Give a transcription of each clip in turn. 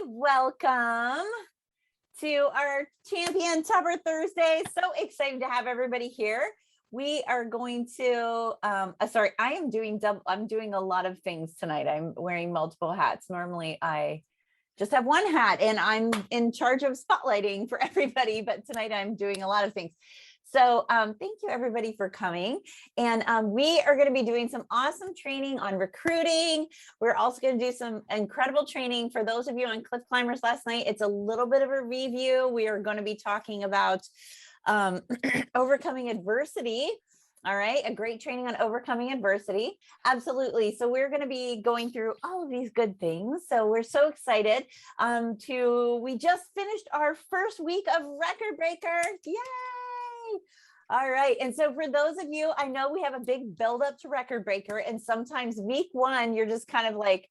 Welcome to our Champion Tupper Thursday. So excited to have everybody here. We are going to, I'm doing a lot of things tonight. I'm wearing multiple hats. Normally I just have one hat and I'm in charge of spotlighting for everybody, but tonight I'm doing a lot of things. So thank you everybody for coming. And we are going to be doing some awesome training on recruiting. We're also going to do some incredible training for those of you on Cliff Climbers last night. It's a little bit of a review. We are going to be talking about overcoming adversity. All right, a great training on overcoming adversity. Absolutely. So we're going to be going through all of these good things. So we're so excited we just finished our first week of Record Breaker. Yay! All right. And so for those of you, I know we have a big buildup to Record Breaker, and sometimes week one, you're just kind of like,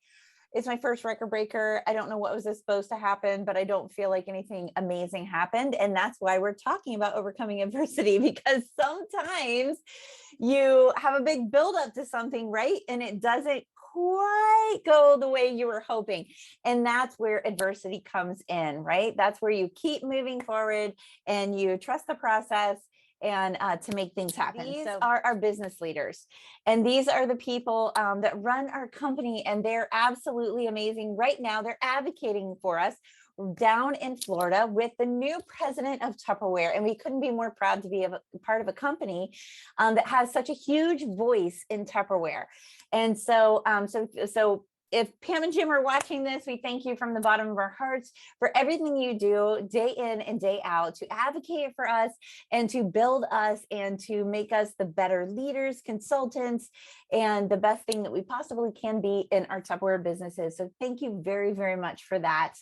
it's my first Record Breaker. I don't know what was supposed to happen, but I don't feel like anything amazing happened. And that's why we're talking about overcoming adversity, because sometimes you have a big buildup to something, right? And it doesn't quite go the way you were hoping. And that's where adversity comes in, right? That's where you keep moving forward and you trust the process and to make things happen. These are our business leaders, and these are the people that run our company, and they're absolutely amazing. Right now, they're advocating for us down in Florida with the new president of Tupperware, and we couldn't be more proud to be a part of a company that has such a huge voice in Tupperware. And so, if Pam and Jim are watching this, we thank you from the bottom of our hearts for everything you do day in and day out to advocate for us and to build us and to make us the better leaders, consultants, and the best thing that we possibly can be in our Tupperware businesses. So thank you very, very much for that.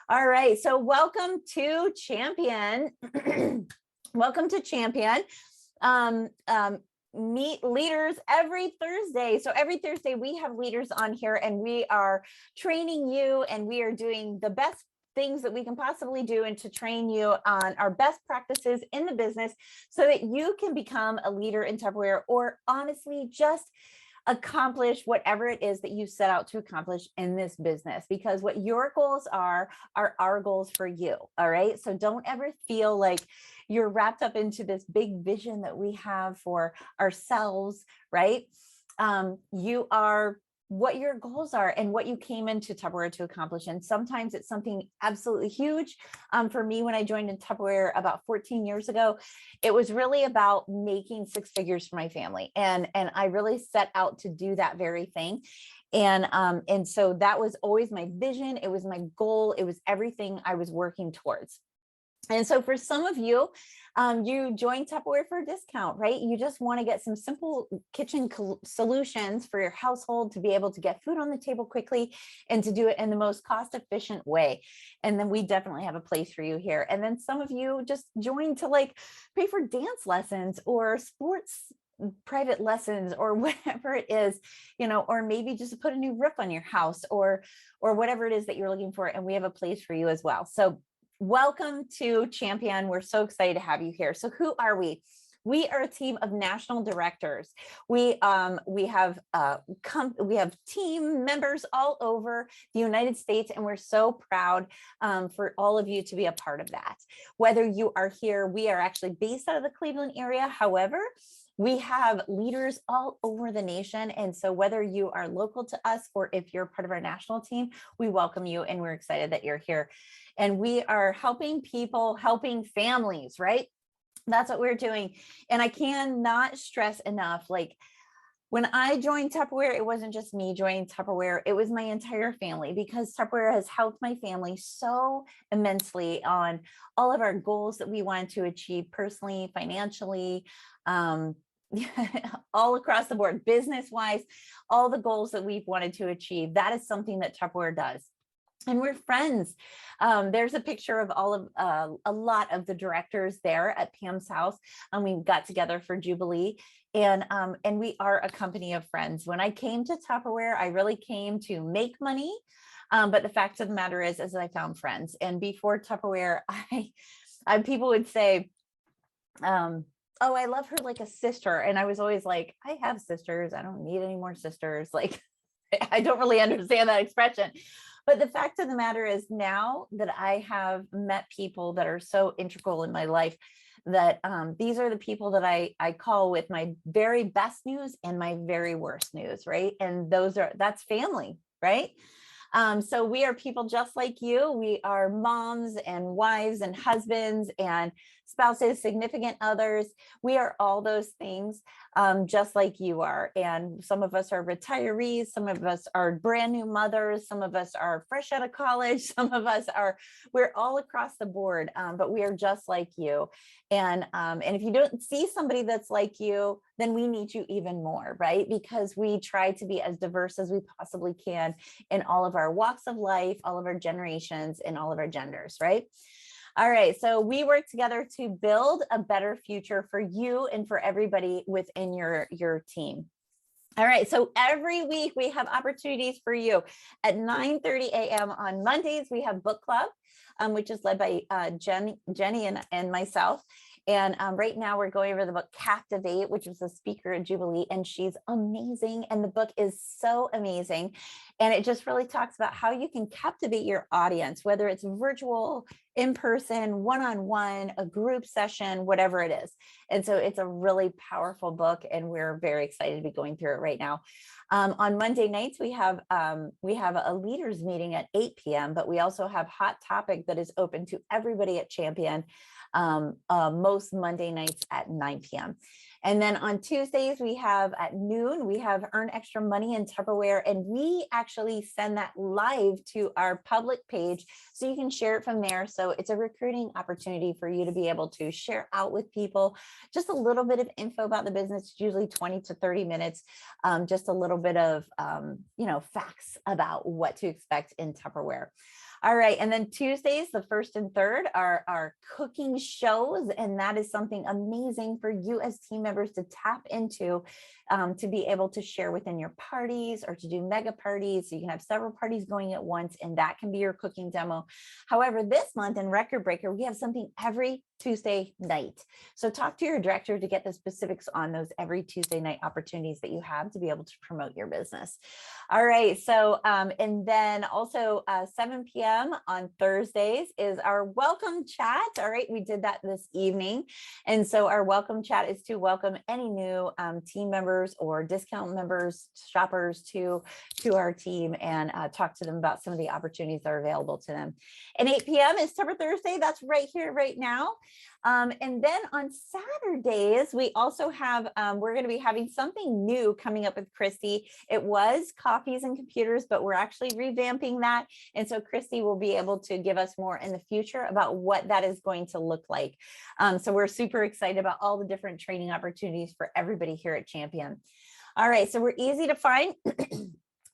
All right. So welcome to Champion. Welcome to Champion. Meet leaders every Thursday. So every Thursday we have leaders on here, and we are training you, and we are doing the best things that we can possibly do and to train you on our best practices in the business so that you can become a leader in Tupperware, or honestly just accomplish whatever it is that you set out to accomplish in this business, because what your goals are our goals for you. All right. So don't ever feel like you're wrapped up into this big vision that we have for ourselves, right? You are what your goals are and what you came into Tupperware to accomplish. And sometimes it's something absolutely huge. For me, when I joined in Tupperware about 14 years ago, it was really about making six figures for my family. And I really set out to do that very thing. And so that was always my vision. It was my goal. It was everything I was working towards. And so for some of you, you join Tupperware for a discount, right? You just want to get some simple kitchen solutions for your household to be able to get food on the table quickly and to do it in the most cost-efficient way. And then we definitely have a place for you here. And then some of you just join to like pay for dance lessons or sports private lessons or whatever it is, or maybe just to put a new roof on your house or whatever it is that you're looking for. And we have a place for you as well. So welcome to Champion. We're so excited to have you here. So who are we? We are a team of national directors. We have team members all over the United States, and we're so proud for all of you to be a part of that. Whether you are here, we are actually based out of the Cleveland area. However, we have leaders all over the nation. And so whether you are local to us or if you're part of our national team, we welcome you and we're excited that you're here. And we are helping people, helping families, right? That's what we're doing. And I cannot stress enough, like when I joined Tupperware, it wasn't just me joining Tupperware, it was my entire family, because Tupperware has helped my family so immensely on all of our goals that we wanted to achieve personally, financially, all across the board, business-wise, all the goals that we've wanted to achieve. That is something that Tupperware does. And we're friends. There's a picture of all of a lot of the directors there at Pam's house. We got together for Jubilee, and we are a company of friends. When I came to Tupperware, I really came to make money. But the fact of the matter is I found friends. And before Tupperware, people would say, oh, I love her like a sister. And I was always like, I have sisters. I don't need any more sisters. Like, I don't really understand that expression. But the fact of the matter is, now that I have met people that are so integral in my life, that these are the people that I call with my very best news and my very worst news, right? And that's family, right? So we are people just like you. We are moms and wives and husbands and spouses, significant others. We are all those things, just like you are. And some of us are retirees. Some of us are brand new mothers. Some of us are fresh out of college. We're all across the board, but we are just like you. And if you don't see somebody that's like you, then we need you even more, right? Because we try to be as diverse as we possibly can in all of our walks of life, all of our generations, and all of our genders, right? All right, so we work together to build a better future for you and for everybody within your team. All right, so every week we have opportunities for you. At 9:30 a.m. on Mondays, we have book club, which is led by Jeni and myself. And right now we're going over the book Captivate, which was a speaker at Jubilee, and she's amazing. And the book is so amazing. And it just really talks about how you can captivate your audience, whether it's virtual, in person, one-on-one, a group session, whatever it is. And so it's a really powerful book, and we're very excited to be going through it right now. On Monday nights, we have a leaders meeting at 8 p.m., but we also have Hot Topic that is open to everybody at Champion most Monday nights at 9 p.m. And then on Tuesdays, we have at noon, we have Earn Extra Money in Tupperware, and we actually send that live to our public page so you can share it from there. So it's a recruiting opportunity for you to be able to share out with people just a little bit of info about the business. It's usually 20 to 30 minutes, just a little bit of facts about what to expect in Tupperware. All right. And then Tuesdays, the first and third, are our cooking shows. And that is something amazing for you as team members to tap into, to be able to share within your parties or to do mega parties. So you can have several parties going at once, and that can be your cooking demo. However, this month in Record Breaker, we have something every Tuesday night. So talk to your director to get the specifics on those every Tuesday night opportunities that you have to be able to promote your business. All right. So, and then also 7 p.m. on Thursdays is our welcome chat. All right. We did that this evening. And so our welcome chat is to welcome any new team members or discount members, shoppers to our team, and talk to them about some of the opportunities that are available to them. And 8 p.m. is Tupper Thursday. That's right here, right now. And then on Saturdays, we also have, we're going to be having something new coming up with Kristi. It was Coffees and Computers, but we're actually revamping that. And so Kristi will be able to give us more in the future about what that is going to look like. So we're super excited about all the different training opportunities for everybody here at Champion. All right, so we're easy to find.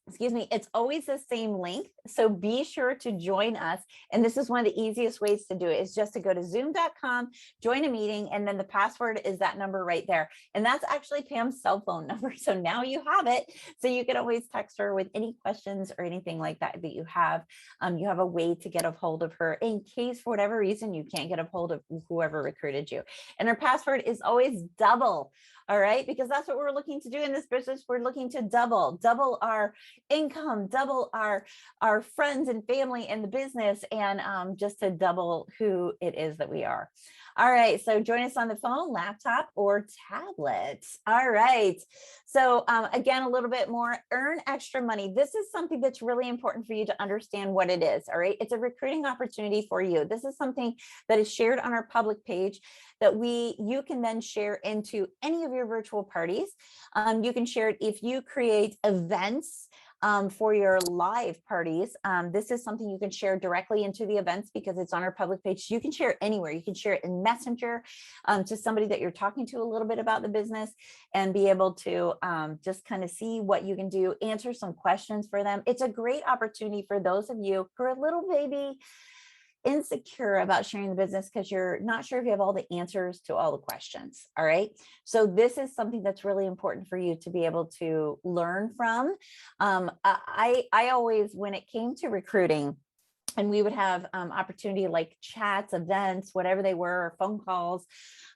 Excuse me, it's always the same link. So be sure to join us. And this is one of the easiest ways to do it, is just to go to zoom.com, join a meeting, and then the password is that number right there. And that's actually Pam's cell phone number. So now you have it. So you can always text her with any questions or anything like that that you have. You have a way to get a hold of her in case for whatever reason you can't get a hold of whoever recruited you. And her password is always double. All right, because that's what we're looking to do in this business. We're looking to double our income, double our friends and family in the business, and just to double who it is that we are. All right, so join us on the phone, laptop, or tablet. All right, so again, a little bit more, Earn Extra Money. This is something that's really important for you to understand what it is. All right, it's a recruiting opportunity for you. This is something that is shared on our public page that you can then share into any of your virtual parties. You can share it if you create events for your live parties. This is something you can share directly into the events because it's on our public page. You can share it anywhere. You can share it in Messenger to somebody that you're talking to a little bit about the business, and be able to just kind of see what you can do, answer some questions for them. It's a great opportunity for those of you who are a little baby insecure about sharing the business because you're not sure if you have all the answers to all the questions. All right. So this is something that's really important for you to be able to learn from. I always, when it came to recruiting, and we would have opportunity like chats, events, whatever they were, or phone calls,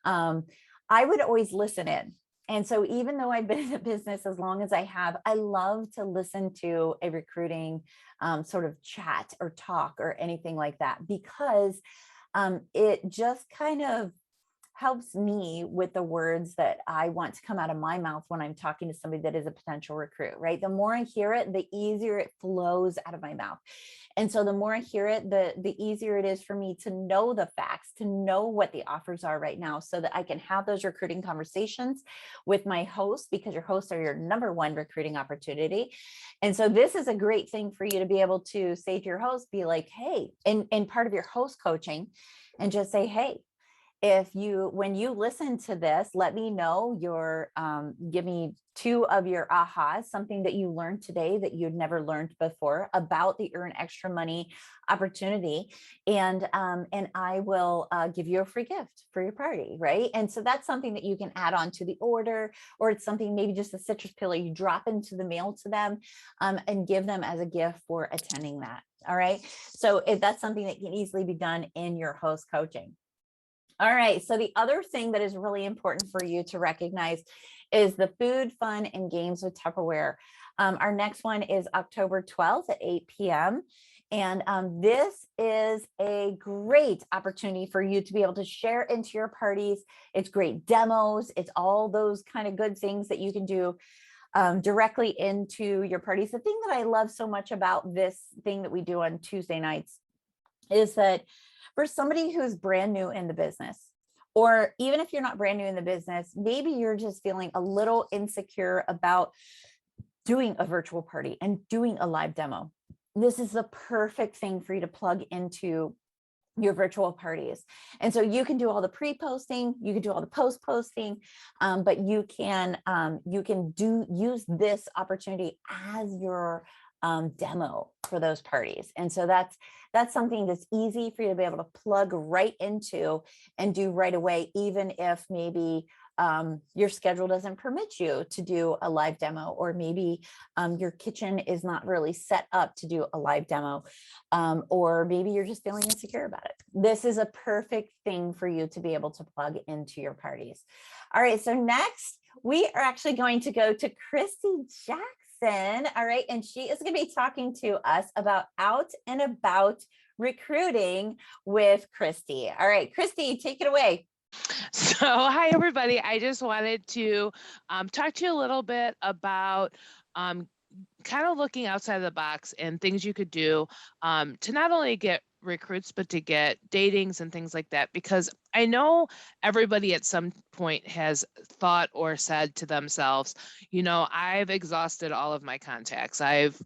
I would always listen in. And so even though I've been in the business as long as I have, I love to listen to a recruiting sort of chat or talk or anything like that, because it just kind of helps me with the words that I want to come out of my mouth when I'm talking to somebody that is a potential recruit, right? The more I hear it, the easier it flows out of my mouth. And so the more I hear it, the easier it is for me to know the facts, to know what the offers are right now, so that I can have those recruiting conversations with my hosts, because your hosts are your number one recruiting opportunity. And so this is a great thing for you to be able to say to your host, be like, hey, in part of your host coaching, and just say, hey, when you listen to this, let me know give me 2 of your ahas, something that you learned today that you'd never learned before about the Earn Extra Money opportunity. And I will give you a free gift for your party, right? And so that's something that you can add on to the order, or it's something, maybe just a citrus pillar you drop into the mail to them, and give them as a gift for attending that. All right. So if that's something that can easily be done in your host coaching. All right. So the other thing that is really important for you to recognize is the food, fun, and games with Tupperware. Our next one is October 12th at 8 p.m. And this is a great opportunity for you to be able to share into your parties. It's great demos. It's all those kind of good things that you can do directly into your parties. The thing that I love so much about this thing that we do on Tuesday nights is that for somebody who's brand new in the business, or even if you're not brand new in the business, maybe you're just feeling a little insecure about doing a virtual party and doing a live demo, this is the perfect thing for you to plug into your virtual parties. And so you can do all the pre-posting, you can do all the post-posting, but you can use this opportunity as your demo for those parties. And so that's something that's easy for you to be able to plug right into and do right away, even if maybe your schedule doesn't permit you to do a live demo, or maybe your kitchen is not really set up to do a live demo, or maybe you're just feeling insecure about it. This is a perfect thing for you to be able to plug into your parties. All right, so next we are actually going to go to Kristy Jackson. All right, and she is going to be talking to us about out and about recruiting with Kristi. All right, Kristi, take it away. So, hi, everybody. I just wanted to talk to you a little bit about kind of looking outside of the box and things you could do to not only get recruits, but to get datings and things like that, because I know everybody at some point has thought or said to themselves, I've exhausted all of my contacts. I've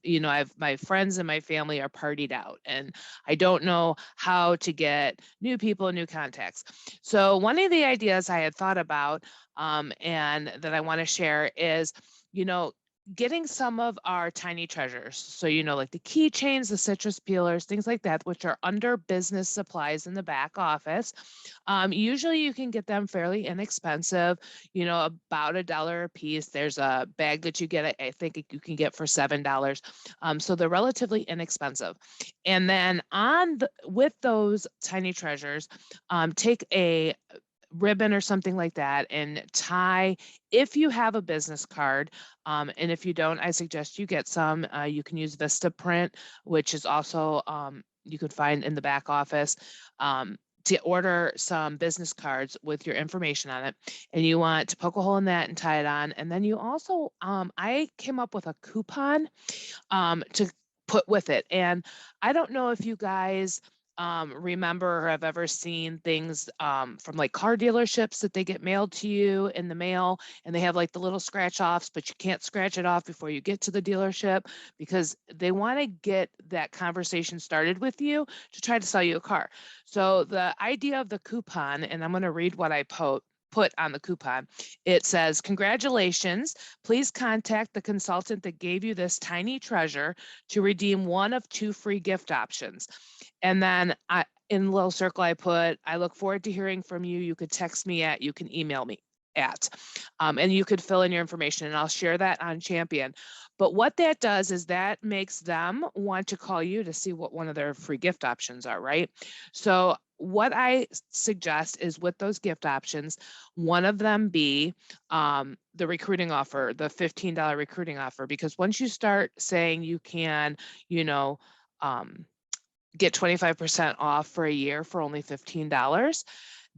my friends and my family are partied out, and I don't know how to get new people, new contacts. So one of the ideas I had thought about and that I want to share is, getting some of our tiny treasures. So, like the keychains, the citrus peelers, things like that, which are under business supplies in the back office. Usually you can get them fairly inexpensive, about $1 a piece. There's a bag that you get, I think you can get for $7. So they're relatively inexpensive. And then with those tiny treasures, take a ribbon or something like that and tie, if you have a business card, and if you don't, I suggest you get some. You can use Vistaprint, which is also you could find in the back office, to order some business cards with your information on it, and you want to poke a hole in that and tie it on. And then you also, I came up with a coupon to put with it. And I don't know if you guys remember or have ever seen things from like car dealerships that they get mailed to you in the mail, and they have like the little scratch offs, but you can't scratch it off before you get to the dealership, because they want to get that conversation started with you to try to sell you a car. So the idea of the coupon, and I'm going to read what I put on the coupon. It says, "Congratulations, please contact the consultant that gave you this tiny treasure to redeem one of 2 free gift options." And then in a little circle, I put, "I look forward to hearing from you. You could text me at, you can email me at," and you could fill in your information, and I'll share that on Champion. But what that does is that makes them want to call you to see what one of their free gift options are, right? So what I suggest is with those gift options, one of them be the recruiting offer, the $15 recruiting offer, because once you start saying you can, you know, get 25% off for a year for only $15,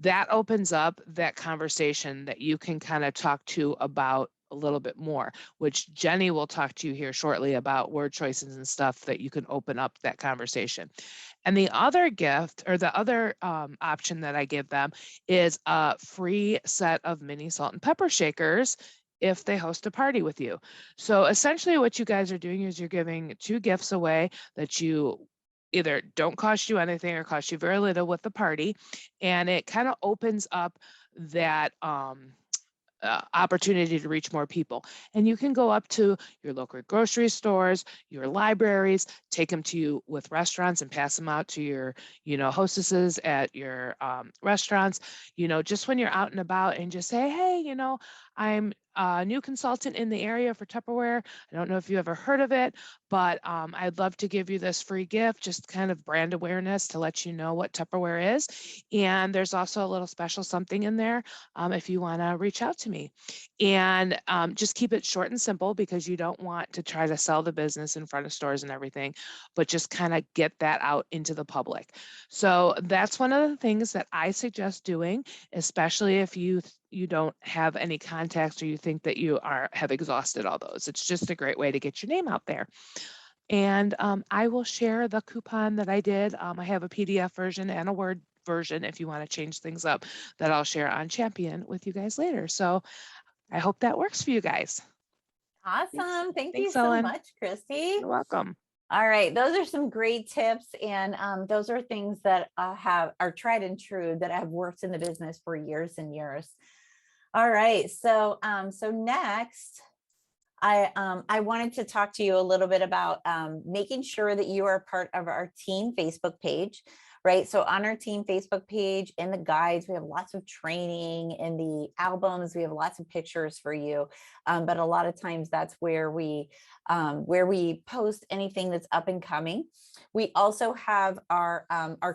that opens up that conversation that you can kind of talk to about a little bit more, which Jeni will talk to you here shortly about word choices and stuff that you can open up that conversation. And the other gift, or the other option that I give them, is a free set of mini salt and pepper shakers if they host a party with you. So essentially what you guys are doing is you're giving 2 gifts away that you either don't cost you anything or cost you very little with the party. And it kind of opens up that opportunity to reach more people. And you can go up to your local grocery stores, your libraries, take them to you with restaurants and pass them out to your, hostesses at your restaurants, just when you're out and about, and just say, hey, I'm a new consultant in the area for Tupperware. I don't know if you ever heard of it, but I'd love to give you this free gift, just kind of brand awareness to let you know what Tupperware is. And there's also a little special something in there if you want to reach out to me. And just keep it short and simple, because you don't want to try to sell the business in front of stores and everything, but just kind of get that out into the public. So that's one of the things that I suggest doing, especially if you don't have any contacts or you think that you have exhausted all those. It's just a great way to get your name out there. And I will share the coupon that I did. I have a PDF version and a Word version if you want to change things up, that I'll share on Champion with you guys later. So I hope that works for you guys. Awesome. Thank you Thanks, so Ellen. much, Kristi. You're welcome. All right, those are some great tips, and those are things that are tried and true that have worked in the business for years and years. All right, so next, I wanted to talk to you a little bit about making sure that you are part of our team Facebook page, right? So on our team Facebook page, in the guides, we have lots of training. In the albums, we have lots of pictures for you. But a lot of times that's where we post anything that's up and coming. We also have our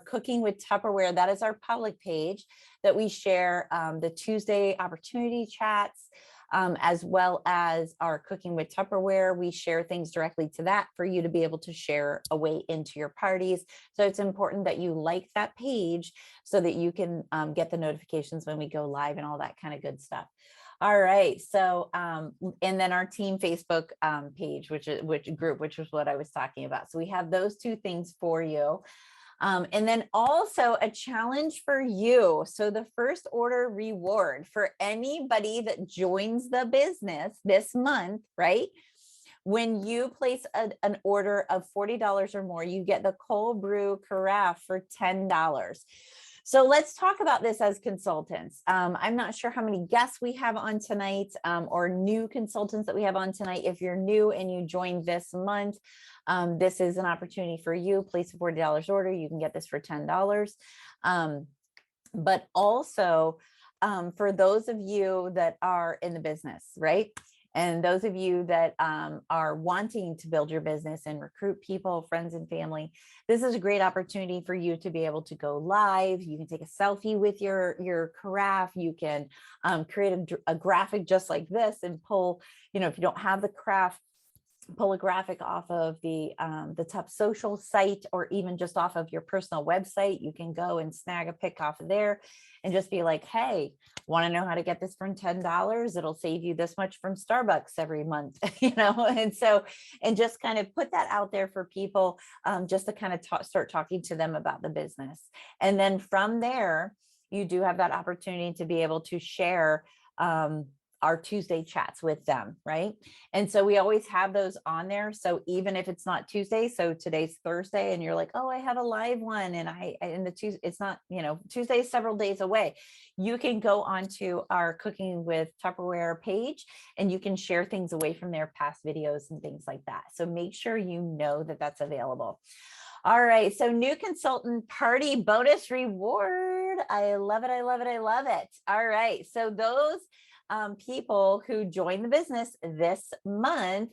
Cooking with Tupperware. That is our public page that we share the Tuesday opportunity chats. As well as our Cooking with Tupperware. We share things directly to that for you to be able to share away into your parties. So it's important that you like that page so that you can get the notifications when we go live and all that kind of good stuff. All right. So, and then our team Facebook page, which was what I was talking about. So we have those 2 things for you. And then also a challenge for you. So the first order reward for anybody that joins the business this month, right? When you place an order of $40 or more, you get the cold brew carafe for $10. So let's talk about this as consultants. I'm not sure how many guests we have on tonight or new consultants that we have on tonight. If you're new and you joined this month, this is an opportunity for you. Place a $40 order. You can get this for $10. But also for those of you that are in the business, right? And those of you that are wanting to build your business and recruit people, friends and family, this is a great opportunity for you to be able to go live. You can take a selfie with your carafe. You can create a graphic just like this and pull, if you don't have the craft, pull a graphic off of the Tup social site, or even just off of your personal website. You can go and snag a pic off of there and just be like, hey, want to know how to get this for $10? It'll save you this much from Starbucks every month, and just kind of put that out there for people, just to kind of start talking to them about the business. And then from there, you do have that opportunity to be able to share our Tuesday chats with them, right? And so we always have those on there. So even if it's not Tuesday, so today's Thursday, and you're like, oh, I have a live one, and it's not, Tuesday is several days away. You can go onto our Cooking with Tupperware page, and you can share things away from there, past videos and things like that. So make sure you know that that's available. All right. So new consultant party bonus reward. I love it. I love it. I love it. All right. So those people who join the business this month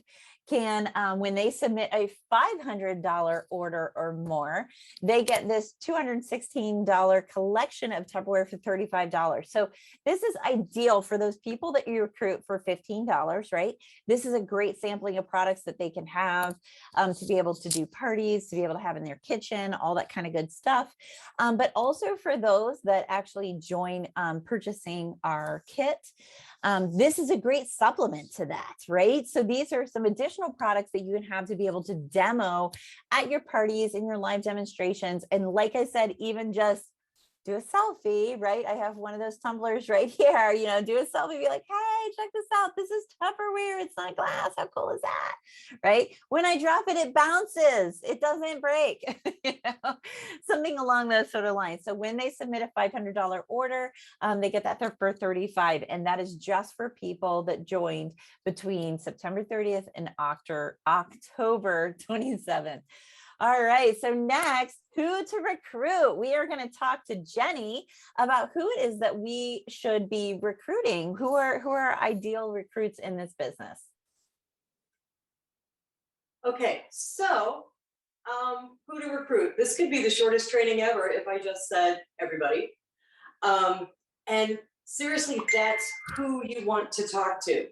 can, when they submit a $500 order or more, they get this $216 collection of Tupperware for $35. So this is ideal for those people that you recruit for $15, right? This is a great sampling of products that they can have to be able to do parties, to be able to have in their kitchen, all that kind of good stuff. But also for those that actually join purchasing our kit, this is a great supplement to that, right? So these are some additional products that you can have to be able to demo at your parties, in your live demonstrations. And like I said, even just do a selfie, right? I have one of those tumblers right here, do a selfie, be like, hey, check this out. This is Tupperware. It's not glass. How cool is that? Right? When I drop it, it bounces. It doesn't break, something along those sort of lines. So when they submit a $500 order, they get that for $35. And that is just for people that joined between September 30th and October 27th. All right, so next, who to recruit? We are going to talk to Jeni about who it is that we should be recruiting. Who are ideal recruits in this business? Okay, so who to recruit? This could be the shortest training ever if I just said everybody. And seriously, that's who you want to talk to.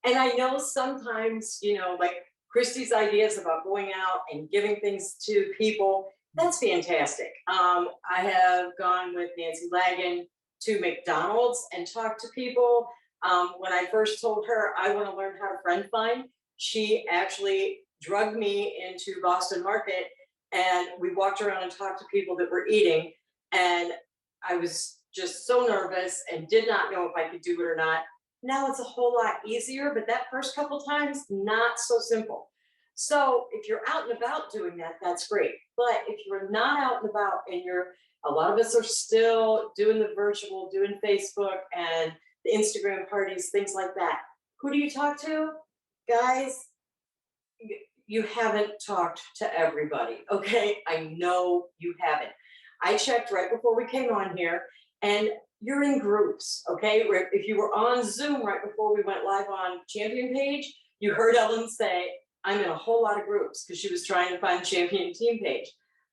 And I know sometimes, like Kristi's ideas about going out and giving things to people, that's fantastic. I have gone with Nancy Lagan to McDonald's and talked to people. When I first told her I want to learn how to friend find, she actually drugged me into Boston Market and we walked around and talked to people that were eating. And I was just so nervous and did not know if I could do it or not. Now it's a whole lot easier, but that first couple times, not so simple. So if you're out and about doing that, that's great. But if you're not out and about and a lot of us are still doing the virtual, doing Facebook and the Instagram parties, things like that. Who do you talk to? Guys, you haven't talked to everybody, okay? I know you haven't. I checked right before we came on here, and you're in groups, okay? If you were on Zoom right before we went live on Champion page, you heard Ellen say, I'm in a whole lot of groups because she was trying to find Champion team page.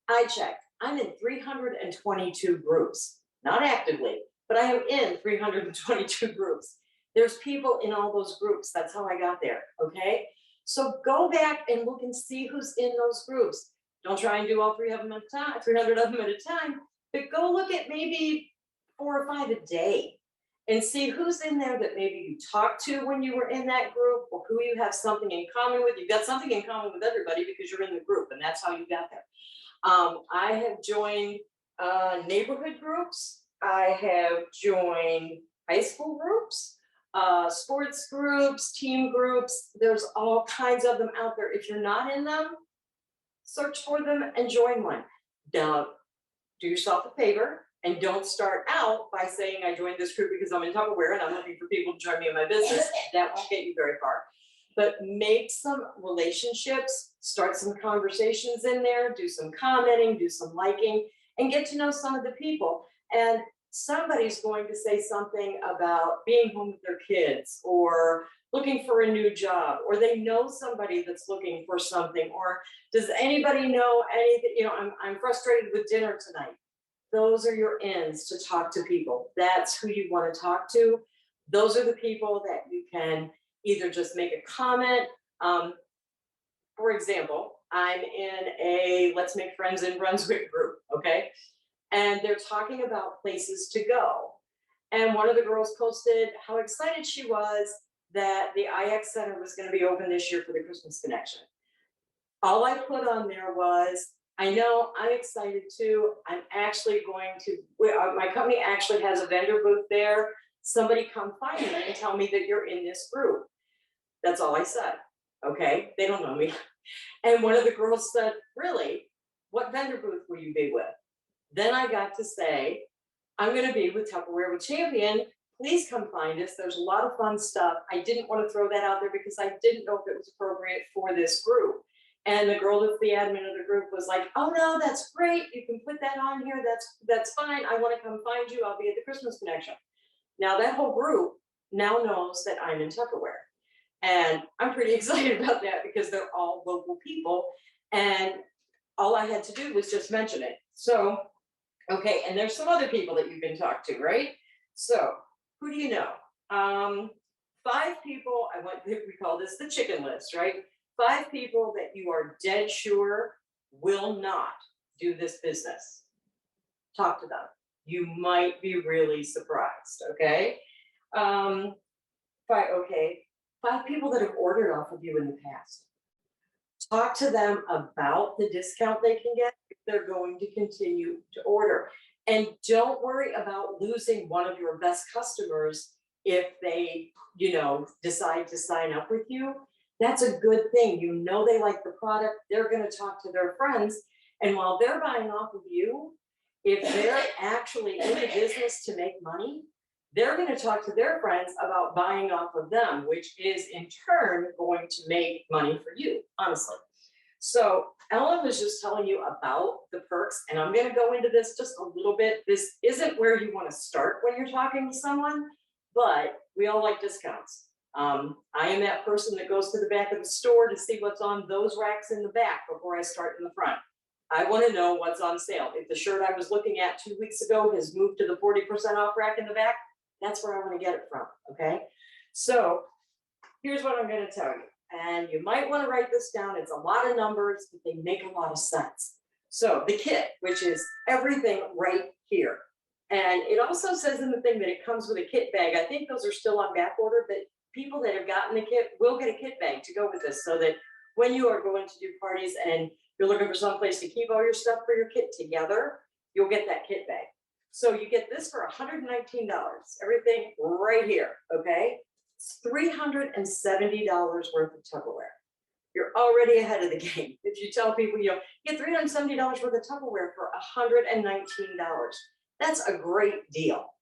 I checked, I'm in 322 groups, not actively, but I am in 322 groups. There's people in all those groups. That's how I got there, okay? So go back and look and see who's in those groups. Don't try and do all 300 of them at a time, but go look at maybe 4 or 5 a day and see who's in there that maybe you talked to when you were in that group or who you have something in common with. You've got something in common with everybody because you're in the group and that's how you got there. I have joined neighborhood groups. I have joined high school groups, sports groups, team groups. There's all kinds of them out there. If you're not in them, search for them and join one. Now, do yourself a favor and don't start out by saying I joined this group because I'm in Tupperware and I'm looking for people to join me in my business. That won't get you very far. But make some relationships, start some conversations in there, do some commenting, do some liking, and get to know some of the people. And somebody's going to say something about being home with their kids or looking for a new job, or they know somebody that's looking for something, or does anybody know anything? I'm frustrated with dinner tonight. Those are your ins to talk to people. That's who you want to talk to. Those are the people that you can either just make a comment. For example, I'm in a Let's Make Friends in Brunswick group, okay? And they're talking about places to go. And one of the girls posted how excited she was that the IX Center was going to be open this year for the Christmas Connection. All I put on there was, I know, I'm excited too. I'm actually going to, my company actually has a vendor booth there. Somebody come find me and tell me that you're in this group. That's all I said, okay? They don't know me. And one of the girls said, really? What vendor booth will you be with? Then I got to say, I'm going to be with Tupperware with Champion. Please come find us. There's a lot of fun stuff. I didn't want to throw that out there because I didn't know if it was appropriate for this group. And the girl that's the admin of the group was like, oh no, that's great. You can put that on here. That's fine. I want to come find you. I'll be at the Christmas Connection. Now that whole group now knows that I'm in Tupperware. And I'm pretty excited about that because they're all local people. And all I had to do was just mention it. So, okay, and there's some other people that you can talk to, right? So, who do you know? 5 people, we call this the chicken list, right? 5 people that you are dead sure will not do this business. Talk to them. You might be really surprised, okay? 5 people that have ordered off of you in the past. Talk to them about the discount they can get if they're going to continue to order. And don't worry about losing one of your best customers if they, decide to sign up with you. That's a good thing. They like the product. They're going to talk to their friends. And while they're buying off of you, if they're actually in the business to make money, they're going to talk to their friends about buying off of them, which is in turn going to make money for you, honestly. So Ellen was just telling you about the perks, and I'm going to go into this just a little bit. This isn't where you want to start when you're talking to someone, but we all like discounts. I am that person that goes to the back of the store to see what's on those racks in the back before I start in the front. I want to know what's on sale. If the shirt I was looking at 2 weeks ago has moved to the 40% off rack in the back, that's where I want to get it from, okay? So here's what I'm going to tell you. And you might want to write this down. It's a lot of numbers, but they make a lot of sense. So the kit, which is everything right here. And it also says in the thing that it comes with a kit bag. I think those are still on back order, but people that have gotten the kit will get a kit bag to go with this so that when you are going to do parties and you're looking for some place to keep all your stuff for your kit together, you'll get that kit bag. So you get this for $119, everything right here, okay? It's $370 worth of Tupperware. You're already ahead of the game. If you tell people, you get $370 worth of Tupperware for $119. That's a great deal.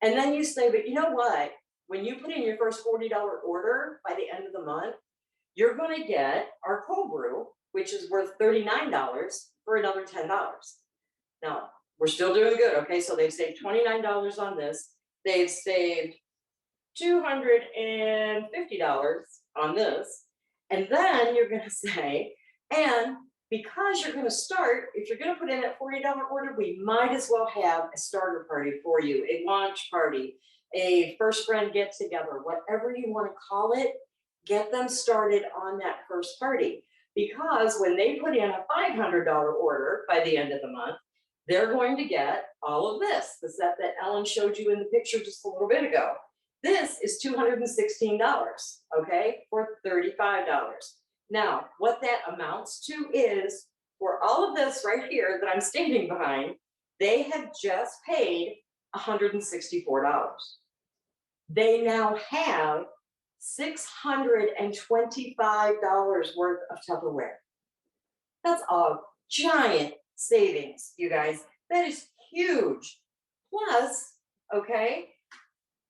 And then you say, but you know what? When you put in your first $40 order by the end of the month, you're going to get our cold brew, which is worth $39 for another $10. Now, we're still doing good, okay? So they've saved $29 on this. They've saved $250 on this. And then you're going to say, and because you're going to start, if you're going to put in that $40 order, we might as well have a starter party for you, a launch party, a first friend get together, whatever you want to call it, get them started on that first party. Because when they put in a $500 order by the end of the month, they're going to get all of this, the set that Ellen showed you in the picture just a little bit ago. This is $216, okay, for $35. Now, what that amounts to is, for all of this right here that I'm standing behind, they have just paid $164. They now have $625 worth of Tupperware. That's a giant savings, you guys. That is huge. Plus, okay,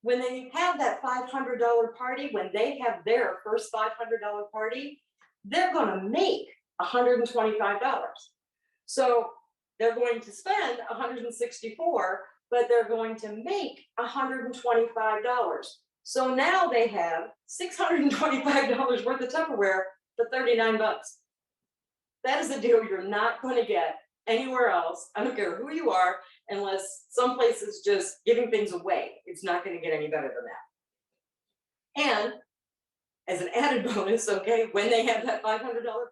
when they have that $500 party, when they have their first $500 party, they're going to make $125. So they're going to spend $164, but they're going to make $125. So now they have $625 worth of Tupperware for $39. That is a deal you're not going to get anywhere else. I don't care who you are, unless some place is just giving things away. It's not going to get any better than that. And as an added bonus, okay, when they have that $500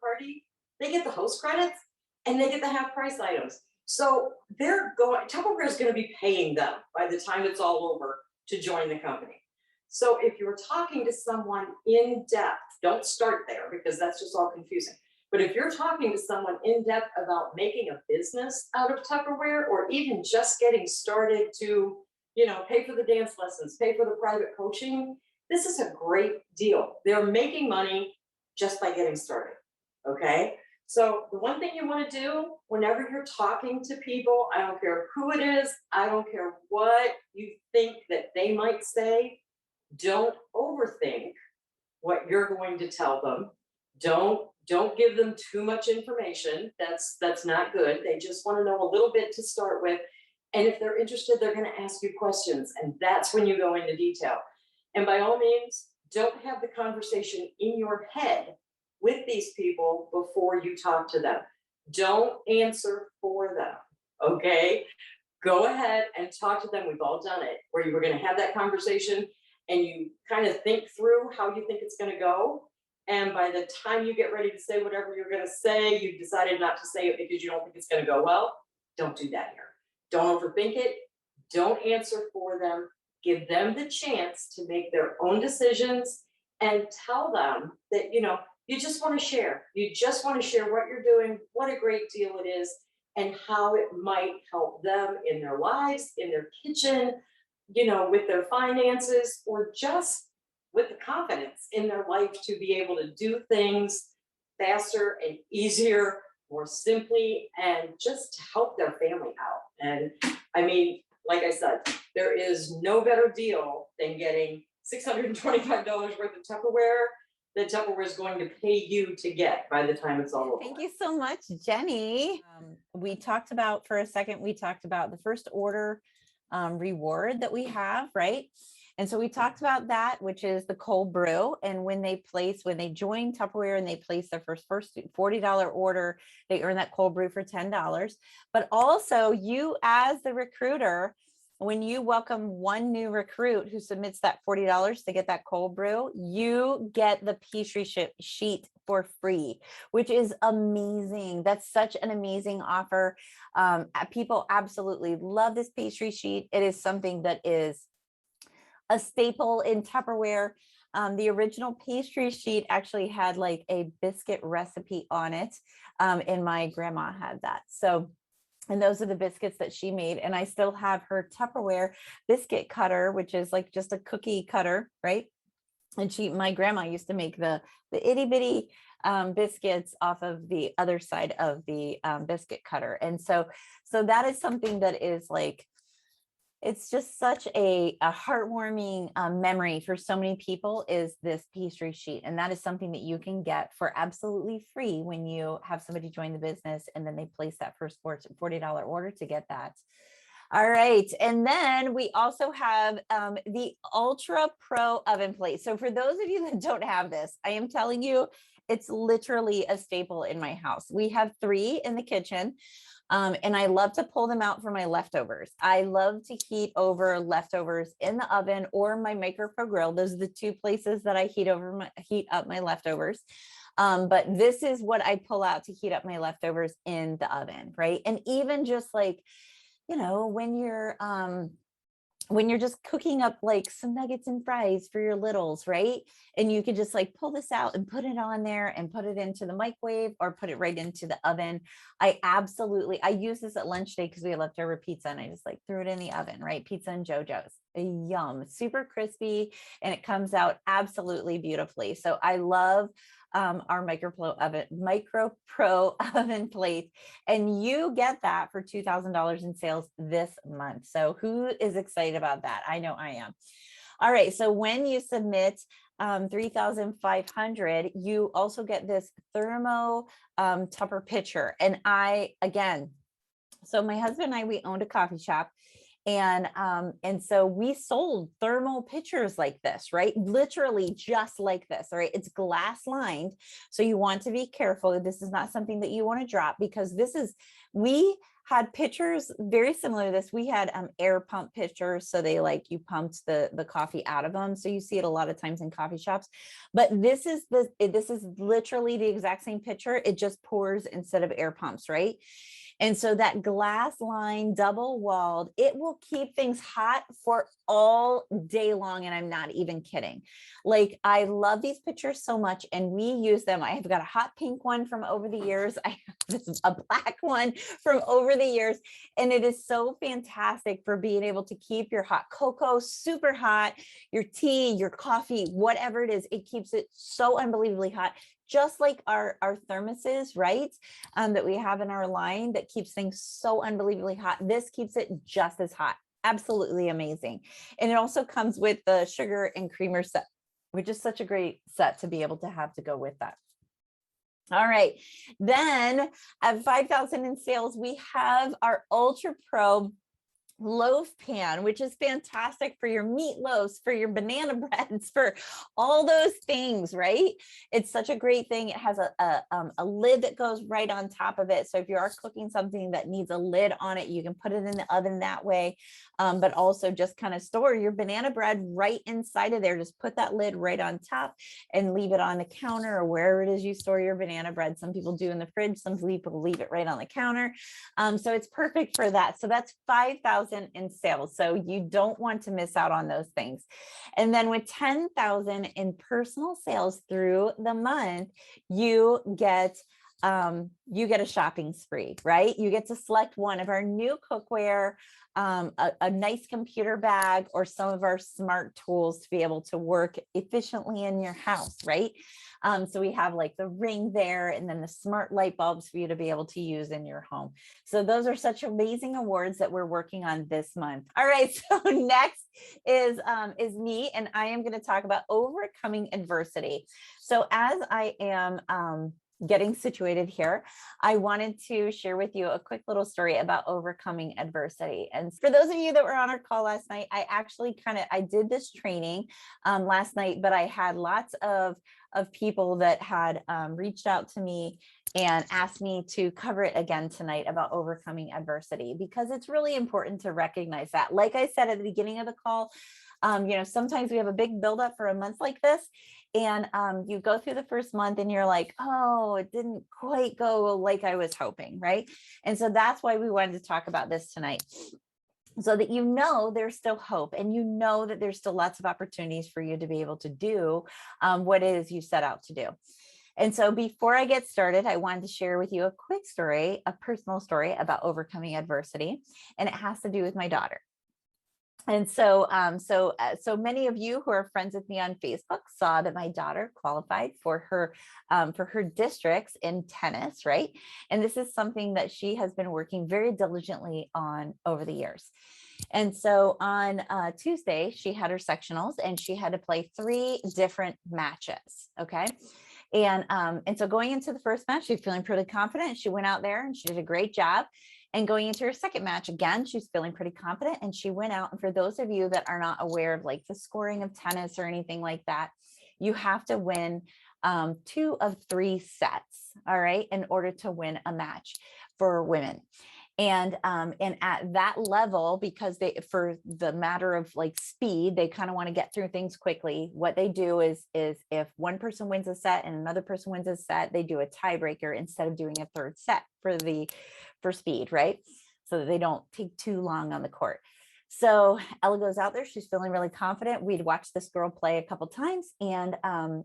party, they get the host credits and they get the half price items. So Tupperware is going to be paying them by the time it's all over to join the company. So if you're talking to someone in depth, don't start there because that's just all confusing. But if you're talking to someone in depth about making a business out of Tupperware, or even just getting started to, pay for the dance lessons, pay for the private coaching, this is a great deal. They're making money just by getting started, okay? So the one thing you want to do whenever you're talking to people, I don't care who it is, I don't care what you think that they might say, don't overthink what you're going to tell them. Don't give them too much information. That's not good. They just want to know a little bit to start with. And if they're interested, they're going to ask you questions. And that's when you go into detail. And by all means, don't have the conversation in your head with these people before you talk to them. Don't answer for them, okay? Go ahead and talk to them. We've all done it, where you were going to have that conversation and you kind of think through how you think it's going to go. And by the time you get ready to say whatever you're going to say, you've decided not to say it because you don't think it's going to go well. Don't do that here. Don't overthink it. Don't answer for them. Give them the chance to make their own decisions, and tell them that, you just want to share. You just want to share what you're doing, what a great deal it is, and how it might help them in their lives, in their kitchen, with their finances, or just with the confidence in their life to be able to do things faster and easier, more simply, and just to help their family out. And I mean, like I said, there is no better deal than getting $625 worth of Tupperware that Tupperware is going to pay you to get by the time it's all over. Thank you so much, Jeni. We talked about the first order reward that we have, right? And so we talked about that, which is the cold brew. And when they join Tupperware and they place their first $40 order, they earn that cold brew for $10. But also, you as the recruiter, when you welcome one new recruit who submits that $40 to get that cold brew, you get the pastry sheet for free, which is amazing. That's such an amazing offer. People absolutely love this pastry sheet. It is something that is a staple in Tupperware. The original pastry sheet actually had like a biscuit recipe on it. And my grandma had that. And those are the biscuits that she made. And I still have her Tupperware biscuit cutter, which is like just a cookie cutter, right? And my grandma used to make the itty bitty biscuits off of the other side of the biscuit cutter. And so that is something that is like, it's just such a heartwarming memory for so many people, is this pastry sheet. And that is something that you can get for absolutely free when you have somebody join the business and then they place that first $40 order to get that. All right. And then we also have the Ultra Pro oven plate. So for those of you that don't have this, I am telling you, it's literally a staple in my house. We have 3 in the kitchen. And I love to pull them out for my leftovers. I love to heat over leftovers in the oven or my micro grill. Those are the 2 places that I heat up my leftovers. But this is what I pull out to heat up my leftovers in the oven, right? And even just like, when you're just cooking up like some nuggets and fries for your littles, right? And you could just like pull this out and put it on there and put it into the microwave or put it right into the oven. I use this at lunch day because we had leftover pizza and I just like threw it in the oven, right? Pizza and JoJo's. Yum, super crispy, and it comes out absolutely beautifully. So I love our Micro Pro oven plate, and you get that for $2,000 in sales this month. So who is excited about that? I know I am. All right. So when you submit 3,500, you also get this thermo Tupper pitcher. And so my husband and I, we owned a coffee shop. And so we sold thermal pitchers like this, right? Literally just like this, all right? It's glass lined. So you want to be careful. This is not something that you want to drop, because we had pitchers very similar to this. We had air pump pitchers. So they you pumped the coffee out of them. So you see it a lot of times in coffee shops, but this is literally the exact same pitcher. It just pours instead of air pumps, right? And so that glass line, double walled, it will keep things hot for all day long. And I'm not even kidding. Like, I love these pitchers so much, and we use them. I have got a hot pink one from over the years. I have a black one from over the years. And it is so fantastic for being able to keep your hot cocoa super hot, your tea, your coffee, whatever it is. It keeps it so unbelievably hot. Just like our thermoses, right? That we have in our line that keeps things so unbelievably hot. This keeps it just as hot. Absolutely amazing. And it also comes with the sugar and creamer set, which is such a great set to be able to have to go with that. All right. Then at 5,000 in sales, we have our Ultra Pro loaf pan, which is fantastic for your meatloaves, for your banana breads, for all those things, right? It's such a great thing. It has a lid that goes right on top of it. So if you are cooking something that needs a lid on it, you can put it in the oven that way. But also just kind of store your banana bread right inside of there. Just put that lid right on top and leave it on the counter or wherever it is you store your banana bread. Some people do in the fridge, some people leave it right on the counter. So it's perfect for that. So that's 5,000 in sales. So you don't want to miss out on those things. And then with 10,000 in personal sales through the month, you get a shopping spree, right? You get to select one of our new cookware, a nice computer bag, or some of our smart tools to be able to work efficiently in your house, right? So we have like the Ring there, and then the smart light bulbs for you to be able to use in your home. So those are such amazing awards that we're working on this month. All right, so next is me, and I am going to talk about overcoming adversity. So as I am getting situated here, I wanted to share with you a quick little story about overcoming adversity. And for those of you that were on our call last night, I actually I did this training last night, but I had lots of people that had reached out to me and asked me to cover it again tonight about overcoming adversity, because it's really important to recognize that. Like I said at the beginning of the call, sometimes we have a big buildup for a month like this, and you go through the first month and you're like, oh, it didn't quite go like I was hoping, right? And so that's why we wanted to talk about this tonight, so that there's still hope, and that there's still lots of opportunities for you to be able to do what it is you set out to do. And so before I get started, I wanted to share with you a quick story, a personal story about overcoming adversity, and it has to do with my daughter. And so many of you who are friends with me on Facebook saw that my daughter qualified for her districts in tennis, right? And this is something that she has been working very diligently on over the years. And so on Tuesday, she had her sectionals, and she had to play 3 different matches. Okay. And so going into the first match, she's feeling pretty confident. She went out there and she did a great job. And going into her second match, again, she's feeling pretty confident, and she went out. And for those of you that are not aware of like the scoring of tennis or anything like that, you have to win 2 of 3 sets, all right, in order to win a match for women. And at that level, because for the matter of like speed, they kind of want to get through things quickly. What they do is if one person wins a set and another person wins a set, they do a tiebreaker instead of doing a third set for speed, right? So that they don't take too long on the court. So Ella goes out there. She's feeling really confident. We'd watched this girl play a couple times. And I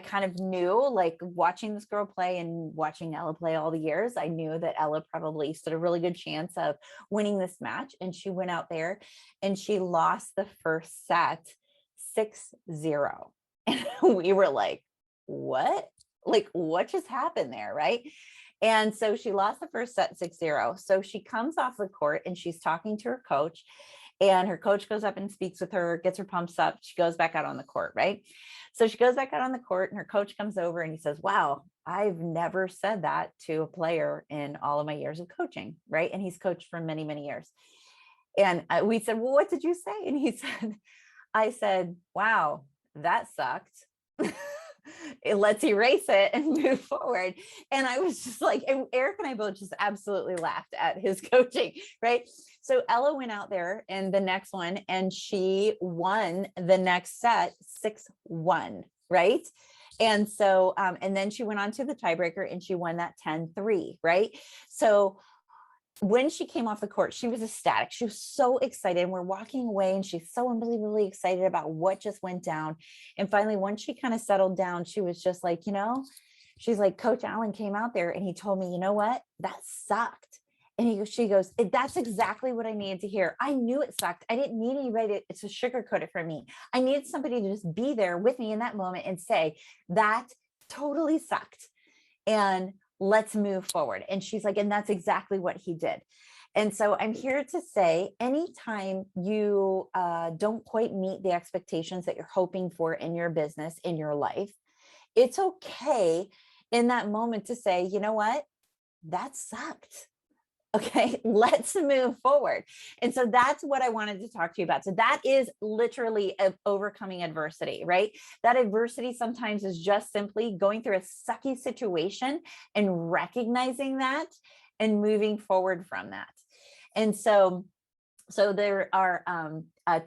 kind of knew, like watching this girl play and watching Ella play all the years, I knew that Ella probably stood a really good chance of winning this match. And she went out there and she lost the first set 6-0. And we were like, what? Like, what just happened there? Right. And so she lost the first set 6-0. So she comes off the court and she's talking to her coach, and her coach goes up and speaks with her, gets her pumps up. She goes back out on the court, right? So she goes back out on the court, and her coach comes over and he says, wow, I've never said that to a player in all of my years of coaching, right? And he's coached for many, many years. And we said, well, what did you say? And he said, I said, wow, that sucked. Let's erase it and move forward. And I was just like, and Eric and I both just absolutely laughed at his coaching, right? So Ella went out there in the next one and she won the next set 6-1, right? And so, and then she went on to the tiebreaker and she won that 10-3, right? So when she came off the court, she was ecstatic. She was so excited. And we're walking away and she's so unbelievably excited about what just went down. And finally, once she kind of settled down, she was just like, she's like, Coach Allen came out there and he told me, you know what? That sucked. And she goes, that's exactly what I needed to hear. I knew it sucked. I didn't need anybody to sugarcoat it for me. I needed somebody to just be there with me in that moment and say, that totally sucked. And let's move forward. And she's like, and that's exactly what he did. And so I'm here to say, anytime you don't quite meet the expectations that you're hoping for in your business, in your life, it's okay in that moment to say, you know what, that sucked. Okay, let's move forward. And so that's what I wanted to talk to you about. So that is literally overcoming adversity, right? That adversity sometimes is just simply going through a sucky situation and recognizing that and moving forward from that. And so there are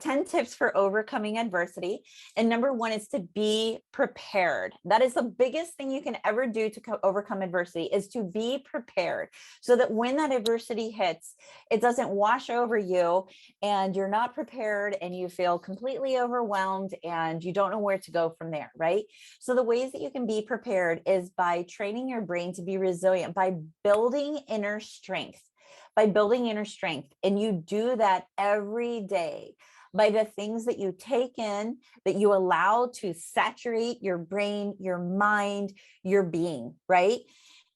10 tips for overcoming adversity. And number one is to be prepared. That is the biggest thing you can ever do to overcome adversity, is to be prepared, so that when that adversity hits, it doesn't wash over you and you're not prepared and you feel completely overwhelmed and you don't know where to go from there, right? So the ways that you can be prepared is by training your brain to be resilient, by building inner strength. And you do that every day by the things that you take in, that you allow to saturate your brain, your mind, your being, right?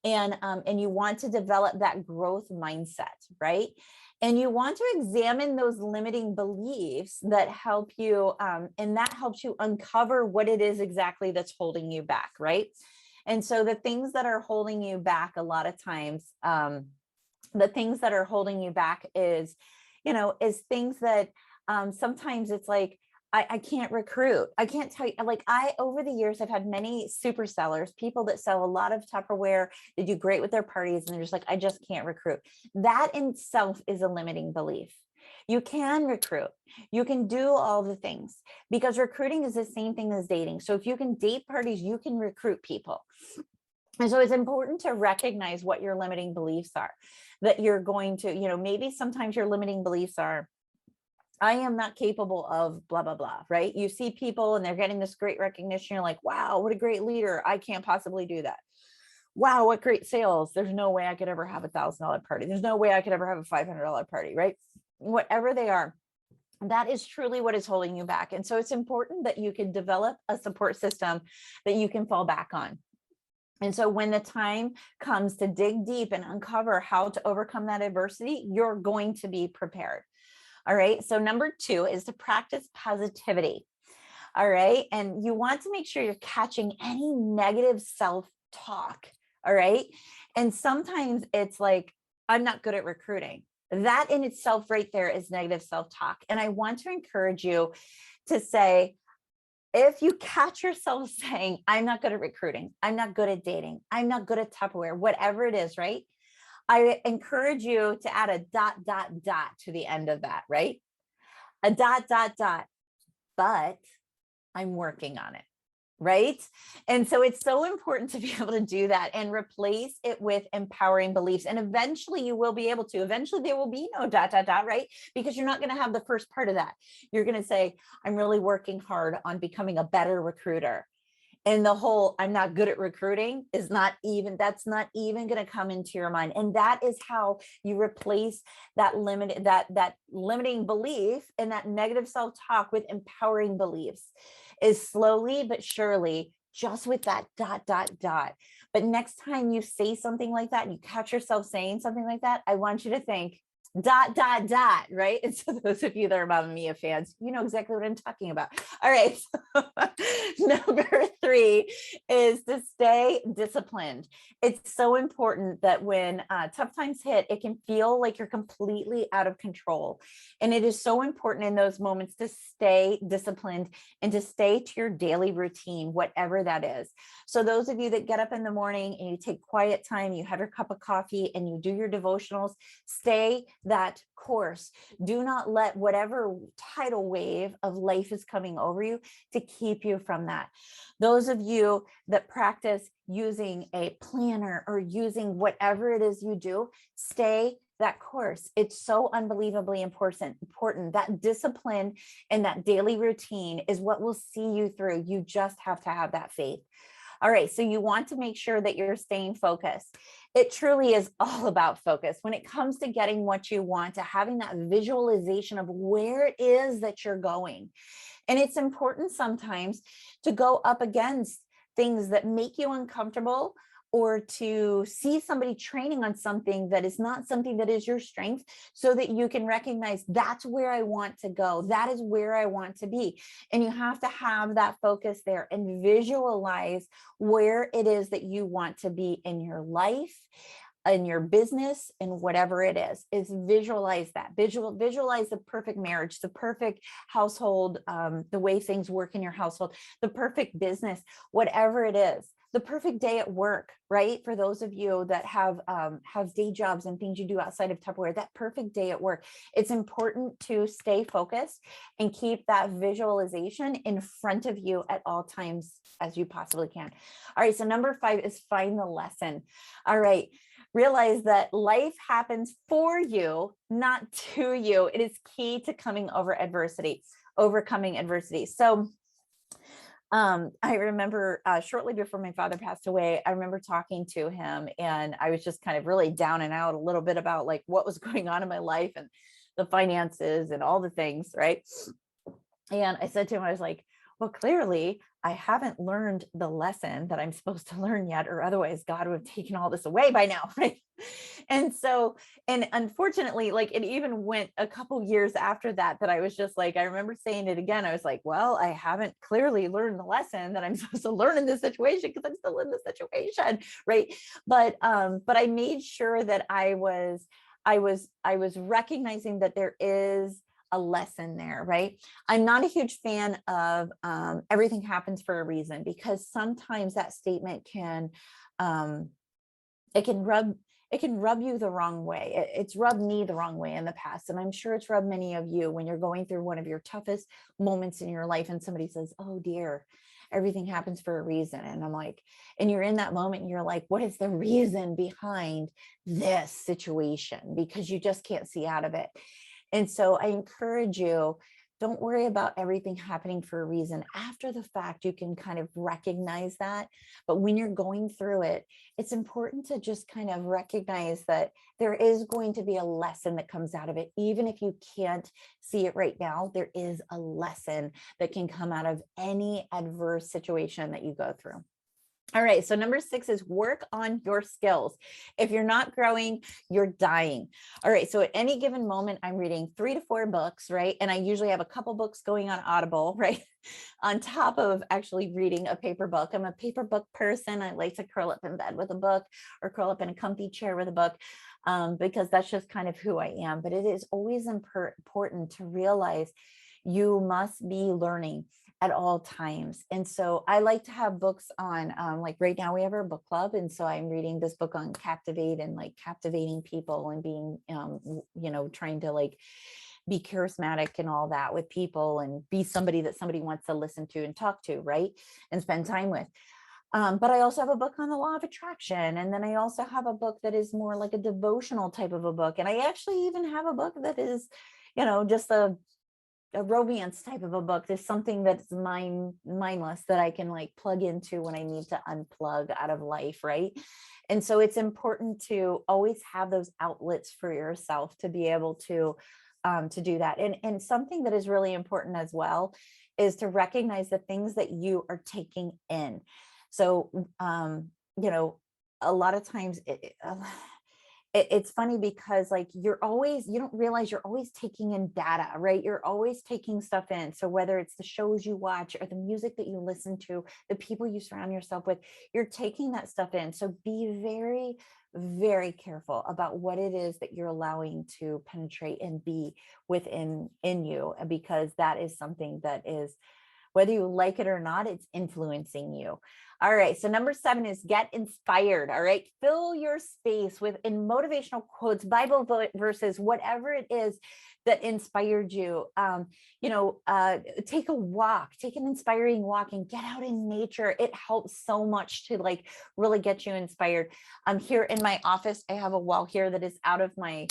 And you want to develop that growth mindset, right? And you want to examine those limiting beliefs that help you, and that helps you uncover what it is exactly that's holding you back, right? And so the things that are holding you back a lot of times, the things that are holding you back is things that sometimes it's like, I can't recruit. I can't tell you, like over the years, I've had many super sellers, people that sell a lot of Tupperware. They do great with their parties and they're just like, I just can't recruit. That in itself is a limiting belief. You can recruit. You can do all the things, because recruiting is the same thing as dating. So if you can date parties, you can recruit people. And so it's important to recognize what your limiting beliefs are, that you're going to, maybe sometimes your limiting beliefs are, I am not capable of blah, blah, blah, right? You see people and they're getting this great recognition. You're like, wow, what a great leader. I can't possibly do that. Wow, what great sales. There's no way I could ever have $1,000 party. There's no way I could ever have a $500 party, right? Whatever they are, that is truly what is holding you back. And so it's important that you can develop a support system that you can fall back on. And so when the time comes to dig deep and uncover how to overcome that adversity, you're going to be prepared. All right. So number 2 is to practice positivity. All right. And you want to make sure you're catching any negative self-talk. All right. And sometimes it's like, I'm not good at recruiting. That in itself right there is negative self-talk. And I want to encourage you to say, if you catch yourself saying, I'm not good at recruiting, I'm not good at dating, I'm not good at Tupperware, whatever it is, right? I encourage you to add a ... to the end of that, right? A ... but I'm working on it, right? And so it's so important to be able to do that and replace it with empowering beliefs. And eventually you will be able to, eventually there will be no ... right? Because you're not going to have the first part of that. You're going to say, I'm really working hard on becoming a better recruiter. And the whole, I'm not good at recruiting is not even, that's not even going to come into your mind. And that is how you replace that limiting belief and that negative self-talk with empowering beliefs, is slowly but surely, just with that ... But next time you say something like that and you catch yourself saying something like that, I want you to think ... right? And so those of you that are Mamma Mia fans, you know exactly what I'm talking about. All right. So number 3 is to stay disciplined. It's so important that when tough times hit, it can feel like you're completely out of control. And it is so important in those moments to stay disciplined and to stay to your daily routine, whatever that is. So those of you that get up in the morning and you take quiet time, you have your cup of coffee and you do your devotionals, stay that course. Do not let whatever tidal wave of life is coming over you to keep you from that. Those of you that practice using a planner or using whatever it is you do, stay that course. It's so unbelievably important. That discipline and that daily routine is what will see you through. You just have to have that faith. All right, so you want to make sure that you're staying focused. It truly is all about focus when it comes to getting what you want, to having that visualization of where it is that you're going. And it's important sometimes to go up against things that make you uncomfortable, or to see somebody training on something that is not something that is your strength, so that you can recognize that's where I want to go. That is where I want to be. And you have to have that focus there and visualize where it is that you want to be in your life, in your business and whatever it is visualize that. Visualize the perfect marriage, the perfect household, the way things work in your household, the perfect business, whatever it is, the perfect day at work, right? For those of you that have day jobs and things you do outside of Tupperware, that perfect day at work. It's important to stay focused and keep that visualization in front of you at all times as you possibly can. All right, so number 5 is find the lesson. All right. Realize that life happens for you, not to you. It is key to overcoming adversity. So I remember shortly before my father passed away, I remember talking to him, and I was just kind of really down and out a little bit about like what was going on in my life and the finances and all the things, right? And I said to him, I was like, well, clearly I haven't learned the lesson that I'm supposed to learn yet, or otherwise God would have taken all this away by now, right? And so, and unfortunately, like it even went a couple years after that, that I was just like, I remember saying it again. I was like, well, I haven't clearly learned the lesson that I'm supposed to learn in this situation because I'm still in this situation, right? But I made sure that I was recognizing that there is a lesson there, right? I'm not a huge fan of everything happens for a reason, because sometimes that statement can rub you the wrong way. It's rubbed me the wrong way in the past, and I'm sure it's rubbed many of you when you're going through one of your toughest moments in your life and somebody says, oh dear, everything happens for a reason. And I'm like, and you're in that moment and you're like, what is the reason behind this situation? Because you just can't see out of it. And so I encourage you, don't worry about everything happening for a reason. After the fact, you can kind of recognize that. But when you're going through it, it's important to just kind of recognize that there is going to be a lesson that comes out of it. Even if you can't see it right now, there is a lesson that can come out of any adverse situation that you go through. All right, so number 6 is work on your skills. If you're not growing, you're dying. All right, so at any given moment, I'm reading 3 to 4 books, right? And I usually have a couple books going on Audible, right? On top of actually reading a paper book. I'm a paper book person. I like to curl up in bed with a book or curl up in a comfy chair with a book, because that's just kind of who I am. But it is always important to realize you must be learning at all times. And so I like to have books on, like right now we have our book club. And so I'm reading this book on captivate and like captivating people and being, trying to like be charismatic and all that with people and be somebody that somebody wants to listen to and talk to, right? And spend time with. But I also have a book on the law of attraction. And then I also have a book that is more like a devotional type of a book. And I actually even have a book that is, just a romance type of a book. There's something that's mindless that I can like plug into when I need to unplug out of life, right? And so it's important to always have those outlets for yourself to be able to do that. And something that is really important as well is to recognize the things that you are taking in. So, a lot of times it's funny because like you don't realize you're always taking in data, right? You're always taking stuff in. So whether it's the shows you watch or the music that you listen to, the people you surround yourself with, you're taking that stuff in. So be very, very careful about what it is that you're allowing to penetrate and be within you, because that is something that is, whether you like it or not, it's influencing you. All right. So number 7 is get inspired. All right. Fill your space with motivational quotes, Bible verses, whatever it is that inspired you. Take a walk, take an inspiring walk and get out in nature. It helps so much to like really get you inspired. Here in my office, I have a wall here that is out of my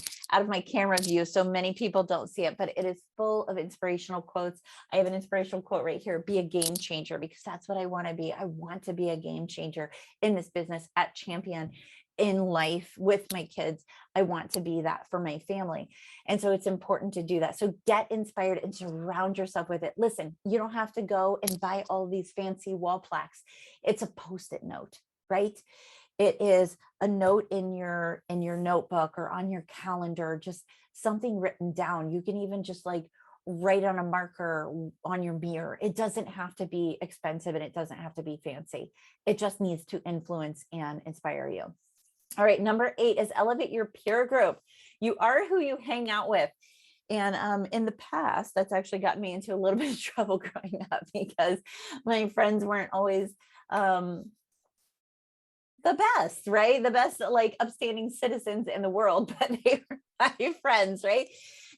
camera view. So many people don't see it, but it is full of inspirational quotes. I have an inspirational quote right here: be a game changer, because that's what I want to be. I want to be a game changer in this business, at Champion, in life, with my kids. I want to be that for my family. And so it's important to do that. So get inspired and surround yourself with it. Listen, you don't have to go and buy all these fancy wall plaques. It's a Post-it note, right? It is a note in your notebook or on your calendar, just something written down. You can even just like write on a marker on your mirror. It doesn't have to be expensive and it doesn't have to be fancy. It just needs to influence and inspire you. All right, number 8 is elevate your peer group. You are who you hang out with. And in the past, that's actually gotten me into a little bit of trouble growing up because my friends weren't always the best, right? The best, like, upstanding citizens in the world, but they were my friends, right?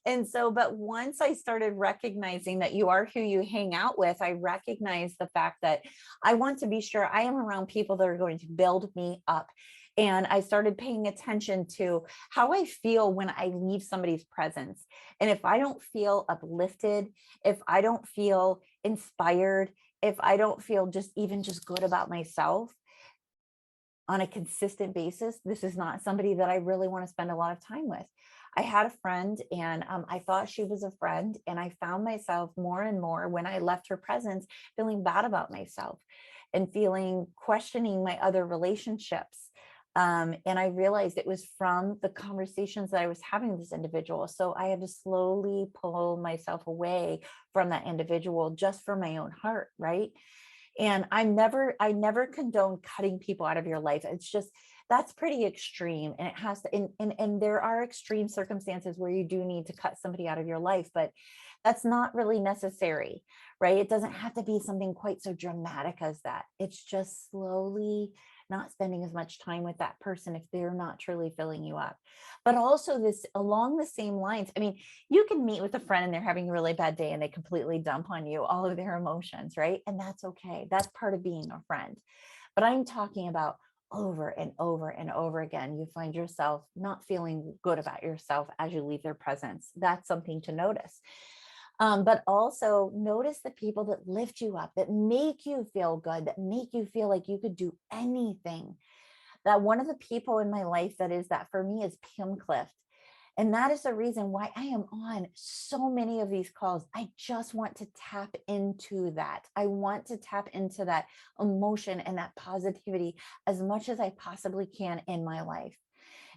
And so, but once I started recognizing that you are who you hang out with, I recognized the fact that I want to be sure I am around people that are going to build me up. And I started paying attention to how I feel when I leave somebody's presence. And if I don't feel uplifted, if I don't feel inspired, if I don't feel just even just good about myself, on a consistent basis, this is not somebody that I really want to spend a lot of time with. I had a friend and I thought she was a friend, and I found myself more and more when I left her presence feeling bad about myself and questioning my other relationships. And I realized it was from the conversations that I was having with this individual. So I had to slowly pull myself away from that individual just for my own heart, right? And I never condone cutting people out of your life. It's just, that's pretty extreme. And it has to, and there are extreme circumstances where you do need to cut somebody out of your life, but that's not really necessary, right? It doesn't have to be something quite so dramatic as that. It's just slowly not spending as much time with that person if they're not truly filling you up. But also this, along the same lines, I mean, you can meet with a friend and they're having a really bad day and they completely dump on you all of their emotions, right? And that's okay. That's part of being a friend. But I'm talking about over and over and over again, you find yourself not feeling good about yourself as you leave their presence. That's something to notice. But also notice the people that lift you up, that make you feel good, that make you feel like you could do anything. That one of the people in my life that is that for me is Pam Clift. And that is the reason why I am on so many of these calls. I just want to tap into that. I want to tap into that emotion and that positivity as much as I possibly can in my life.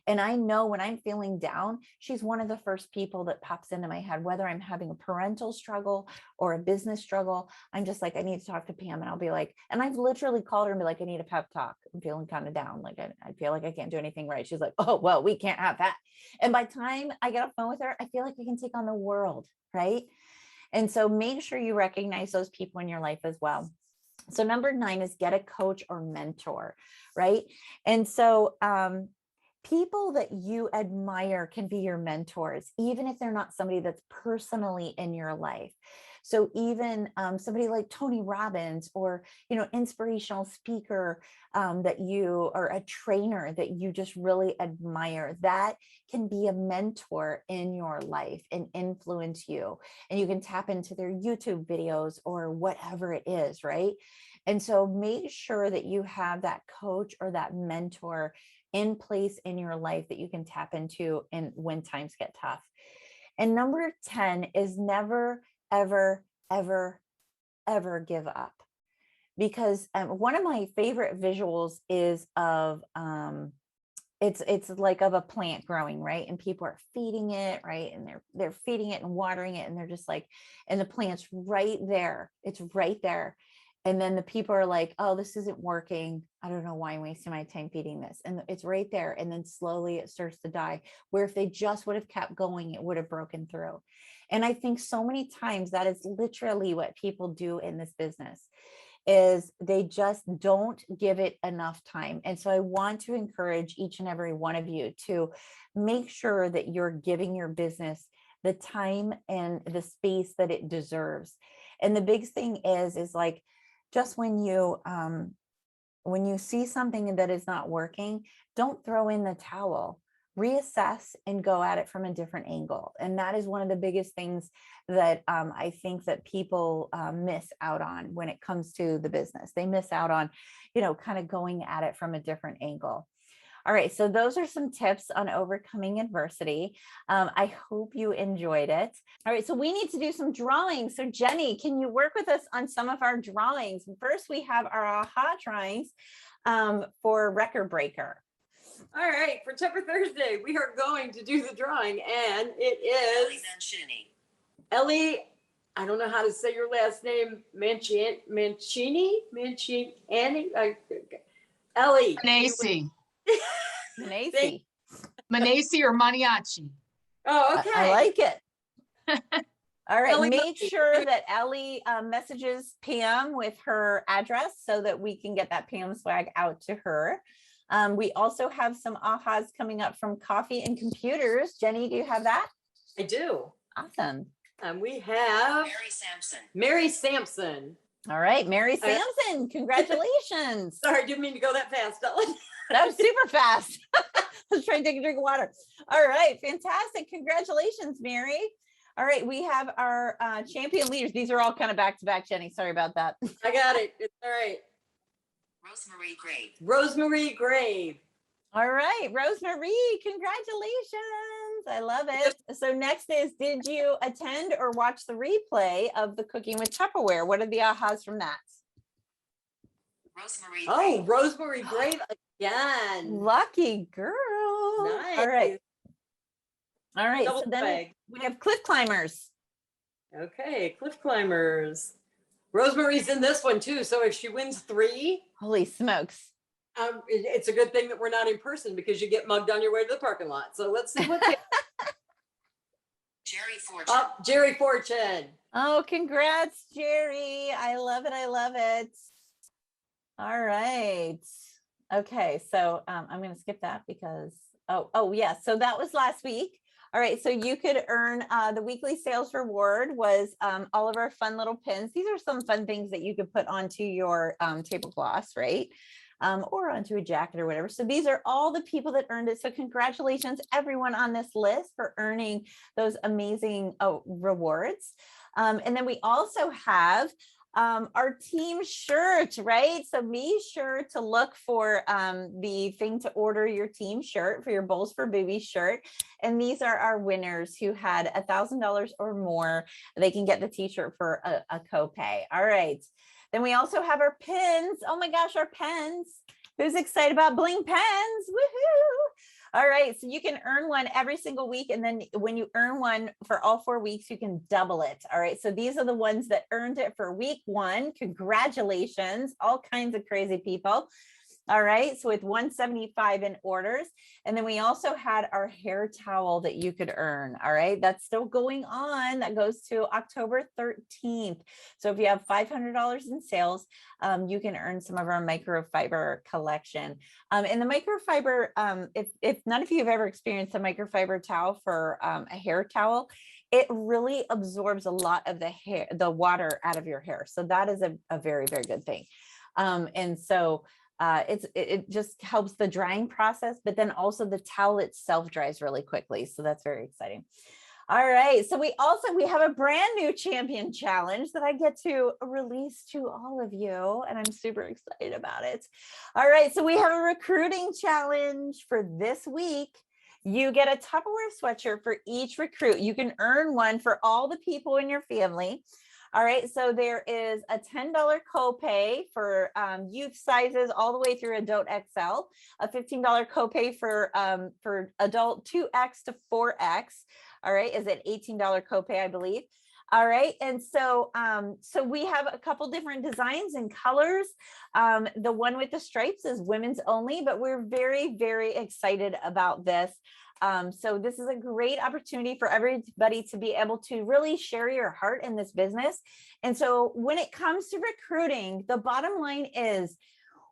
And I know when I'm feeling down, she's one of the first people that pops into my head, whether I'm having a parental struggle or a business struggle. I'm just like, I need to talk to Pam. And I'll be like, and I've literally called her and be like, I need a pep talk. I'm feeling kind of down. Like I feel like I can't do anything right. She's like, oh, well, we can't have that. And by the time I get off the phone with her, I feel like I can take on the world. Right. And so make sure you recognize those people in your life as well. So number 9 is get a coach or mentor. Right. And so, people that you admire can be your mentors, even if they're not somebody that's personally in your life. So even somebody like Tony Robbins, or, inspirational speaker that you, or a trainer that you just really admire, that can be a mentor in your life and influence you. And you can tap into their YouTube videos or whatever it is, right? And so make sure that you have that coach or that mentor in place in your life that you can tap into and when times get tough. And number 10 is never, ever, ever, ever give up. Because one of my favorite visuals is of it's like of a plant growing, right? And people are feeding it, right? And they're feeding it and watering it, and they're just like, and the plant's right there. It's right there. And then the people are like, oh, this isn't working. I don't know why I'm wasting my time feeding this. And it's right there. And then slowly it starts to die, where if they just would have kept going, it would have broken through. And I think so many times that is literally what people do in this business, is they just don't give it enough time. And so I want to encourage each and every one of you to make sure that you're giving your business the time and the space that it deserves. And the big thing is like, just when you see something that is not working, don't throw in the towel. Reassess and go at it from a different angle. And that is one of the biggest things that I think that people miss out on when it comes to the business. They miss out on, kind of going at it from a different angle. All right, so those are some tips on overcoming adversity. I hope you enjoyed it. All right, so we need to do some drawings. So Jeni, can you work with us on some of our drawings? First, we have our AHA drawings for Record Breaker. All right, for Tupper Thursday, we are going to do the drawing, and it is Ellie. I don't know how to say your last name. Mancini. Ellie. Nacy. Manesi. Manesi or Maniaci. Oh, okay. I like it. All right, Ellie make Murphy. sure that Ellie messages Pam with her address so that we can get that Pam swag out to her. We also have some ahas coming up from Coffee and Computers. Jenny, do you have that? I do. Awesome. And we have Mary Sampson. Mary Sampson. All right, Mary Sampson, congratulations. Sorry, didn't mean to go that fast, Ellen. That was super fast. Let's try and take a drink of water. All right, fantastic. Congratulations, Mary. All right, we have our champion leaders. These are all kind of back to back, Jenny. Sorry about that. I got it. It's all right. Rosemary Grave. Rosemary Grave. All right, Rosemary, congratulations. I love it. So next is, did you attend or watch the replay of the Cooking with Tupperware? What are the ahas from that? Rosemary Oh, Grave. Rosemary Grave again. Lucky girl. Nice. All right. All right, Double so then swag. we have Cliff Climbers. Okay, Cliff Climbers. Rosemary's in this one too, so if she wins 3, Holy smokes. it's a good thing that we're not in person because you get mugged on your way to the parking lot. So let's see what's Jerry Fortune. up. Jerry Fortune. Oh, congrats, Jerry. I love it. I love it. All right. Okay, so I'm going to skip that because, oh yeah, so that was last week. All right, so you could earn the weekly sales reward was all of our fun little pins. These are some fun things that you could put onto your tablecloths, right? Or onto a jacket or whatever. So these are all the people that earned it. So congratulations, everyone on this list for earning those amazing rewards. And then we also have our team shirt, right? So be sure to look for the thing to order your team shirt for your Bowls for Boobies shirt. And these are our winners who had $1,000 or more. They can get the t-shirt for a copay. All right. Then we also have our pins. Oh my gosh, our pens. Who's excited about bling pens? Woohoo! All right, so you can earn one every single week. And then when you earn one for all 4 weeks, you can double it. All right, so these are the ones that earned it for week 1. Congratulations, all kinds of crazy people. All right, so with 175 in orders. And then we also had our hair towel that you could earn. All right, that's still going on. That goes to October 13th. So if you have $500 in sales, you can earn some of our microfiber collection. And the microfiber, if none of you have ever experienced a microfiber towel for a hair towel, it really absorbs a lot of the water out of your hair. So that is a very, very good thing. And so it just helps the drying process, but then also the towel itself dries really quickly. So that's very exciting. All right. So we have a brand new champion challenge that I get to release to all of you. And I'm super excited about it. All right. So we have a recruiting challenge for this week. You get a Tupperware sweatshirt for each recruit. You can earn one for all the people in your family. All right, so there is a $10 copay for youth sizes all the way through adult XL, a $15 copay for adult 2X to 4X. All right, is it $18 copay, I believe. All right, and so so we have a couple different designs and colors. The one with the stripes is women's only, but we're very, very excited about this. So this is a great opportunity for everybody to be able to really share your heart in this business. And so when it comes to recruiting, the bottom line is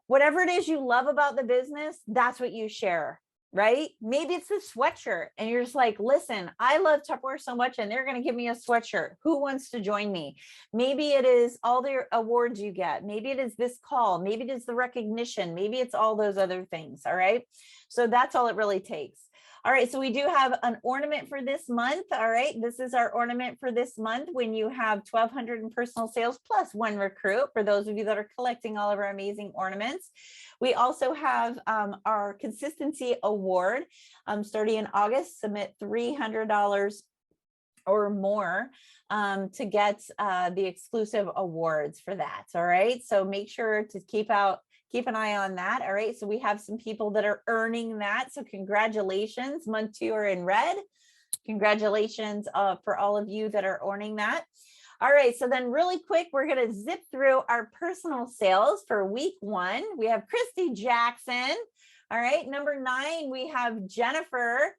whatever it is you love about the business, that's what you share, right? Maybe it's a sweatshirt and you're just like, listen, I love Tupperware so much and they're going to give me a sweatshirt. Who wants to join me? Maybe it is all the awards you get. Maybe it is this call. Maybe it is the recognition. Maybe it's all those other things. All right. So that's all it really takes. All right, so we do have an ornament for this month. All right, this is our ornament for this month when you have 1,200 in personal sales plus 1 recruit for those of you that are collecting all of our amazing ornaments. We also have our consistency award starting in August. Submit $300 or more to get the exclusive awards for that. All right, so make sure to keep an eye on that. All right. So we have some people that are earning that. So congratulations. Month 2 are in red. Congratulations for all of you that are earning that. All right. So then really quick, we're going to zip through our personal sales for week 1. We have Kristy Jackson All right, number 9, we have Jennifer.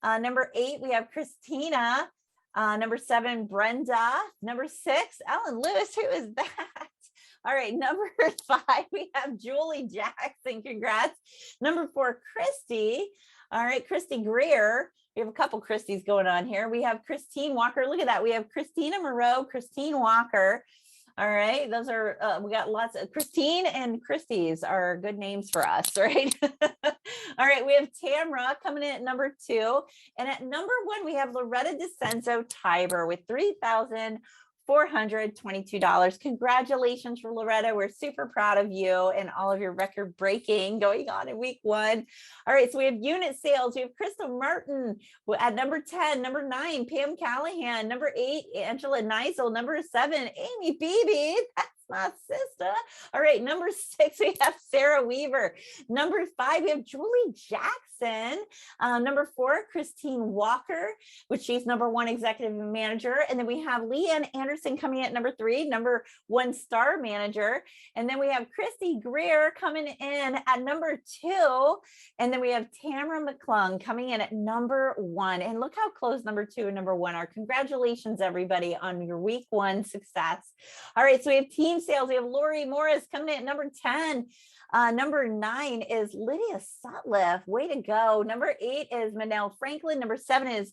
Number 8, we have Christina. Number 7, Brenda. Number 6, Ellen Lewis. Who is that? All right, number 5, we have Julie Jackson. Congrats. Number 4, Kristi. All right, Kristi Greer. We have a couple Kristis going on here. We have Christine Walker. Look at that. We have Christina Moreau, Christine Walker. All right, those are, we got lots of Christine and Kristis are good names for us, right? All right, we have Tamra coming in at number 2. And at number 1, we have Loretta DeCenzo Tiber with $3,422. Congratulations for Loretta. We're super proud of you and all of your record breaking going on in week 1. All right, so we have unit sales. We have Crystal Martin at number 10, number 9, Pam Callahan, number 8, Angela Neisel, number 7, Amy Beebe. That's my sister. All right, number 6, we have Sarah Weaver. Number 5, we have Julie Jackson. Number 4, Christine Walker, which she's number 1 executive manager. And then we have Leanne Anderson coming in at number 3, number 1 star manager. And then we have Kristi Greer coming in at number 2. And then we have Tamara McClung coming in at number 1. And look how close number 2 and number 1 are. Congratulations, everybody, on your week 1 success. All right, so we have team sales. We have Lori Morris coming in at number 10. Number 9 is Lydia Sutliff. Way to go. Number 8 is Manel Franklin. Number 7 is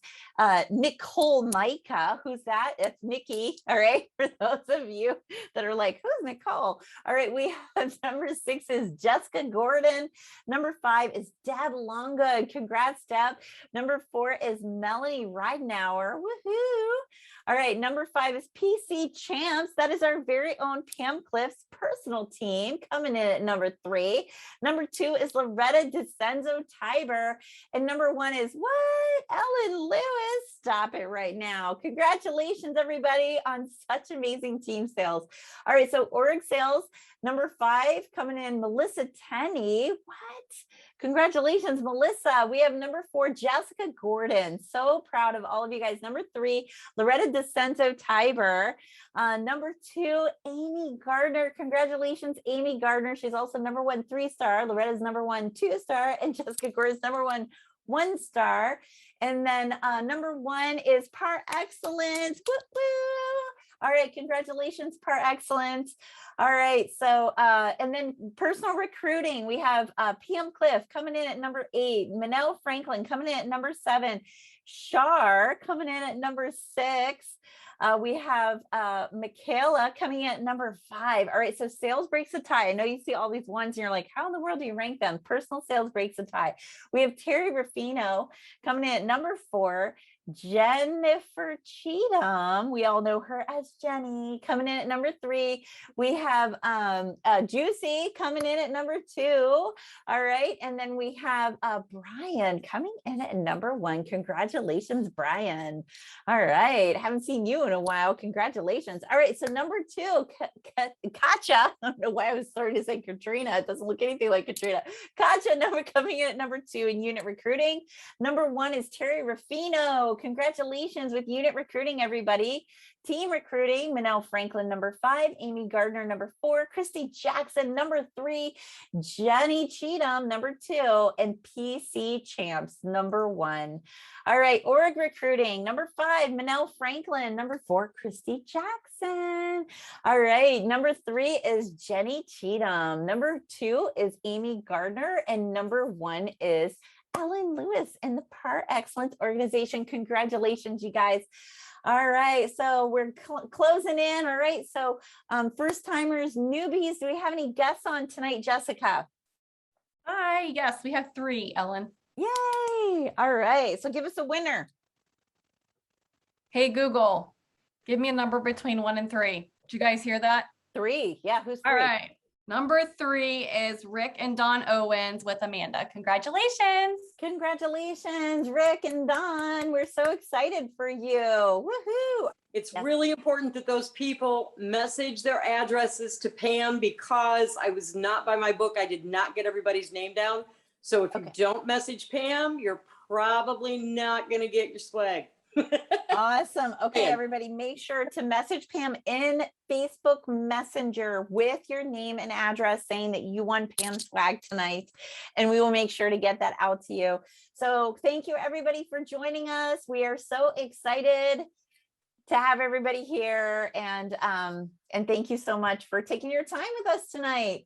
Nicole Micah. Who's that? It's Nikki. All right. For those of you that are like, who's Nicole? All right. We have number 6 is Jessica Gordon. Number 5 is Deb Longa. Congrats, Deb. Number 4 is Melanie Ridenauer. Woohoo. All right. Number 5 is PC Champs. That is our very own Pam Cliff's personal team coming in at number 3. Number 2 is Loretta DeCenzo Tiber. And number 1 is what? Ellen Lewis. Stop it right now. Congratulations, everybody, on such amazing team sales. All right. So org sales, number 5 coming in, Melissa Tenney. What? Congratulations, Melissa. We have number 4, Jessica Gordon. So proud of all of you guys. Number 3, Loretta DeCenzo Tiber. Number 2, Amy Gardner. Congratulations, Amy Gardner. She's also number 1 3-star. Loretta's number 1 2-star, and Jessica Gordon's number 1 1-star. And then number 1 is Par Excellence. Woo woo. All right, congratulations, Par Excellence. All right, so and then personal recruiting, we have PM Cliff coming in at number 8, Manel Franklin coming in at number 7, Shar coming in at number 6. We have Michaela coming in at number 5. All right, so sales breaks a tie. I know you see all these ones and you're like, how in the world do you rank them? Personal sales breaks a tie. We have Terry Ruffino coming in at number 4. Jennifer Cheatham, we all know her as Jeni, coming in at number 3. We have Juicy coming in at number 2. All right, and then we have Brian coming in at number 1. Congratulations, Brian. All right, haven't seen you in a while. Congratulations. All right, so number 2, Katja. I don't know why I was starting to say Katrina. It doesn't look anything like Katrina. Katja coming in at number 2 in unit recruiting. Number 1 is Terry Ruffino. Congratulations with unit recruiting, everybody. Team recruiting, Manel Franklin, number 5, Amy Gardner, number 4, Kristy Jackson, number 3, Jenny Cheatham, number 2, and PC Champs, number 1. All right, org recruiting, number 5, Manel Franklin, number 4, Kristy Jackson. All right, number 3 is Jenny Cheatham, number 2 is Amy Gardner, and number 1 is Ellen Lewis in the Par Excellence organization. Congratulations, you guys. All right, so we're closing in. All right, so first timers, newbies, do we have any guests on tonight, Jessica? Hi, yes, we have 3, Ellen. Yay. All right, so give us a winner. Hey, Google, give me a number between 1 and 3. Did you guys hear that? 3. Yeah, who's 3? All right. Number 3 is Rick and Dawn Owens with Amanda. Congratulations. Congratulations, Rick and Dawn. We're so excited for you. Woohoo. It's Yes. really important that those people message their addresses to Pam, because I was not by my book. I did not get everybody's name down. So if you Okay. don't message Pam, you're probably not going to get your swag. Awesome. Okay, Pam. everybody, make sure to message Pam in Facebook Messenger with your name and address saying that you won Pam swag tonight, and we will make sure to get that out to you. So thank you, everybody, for joining us. We are so excited to have everybody here, and thank you so much for taking your time with us tonight.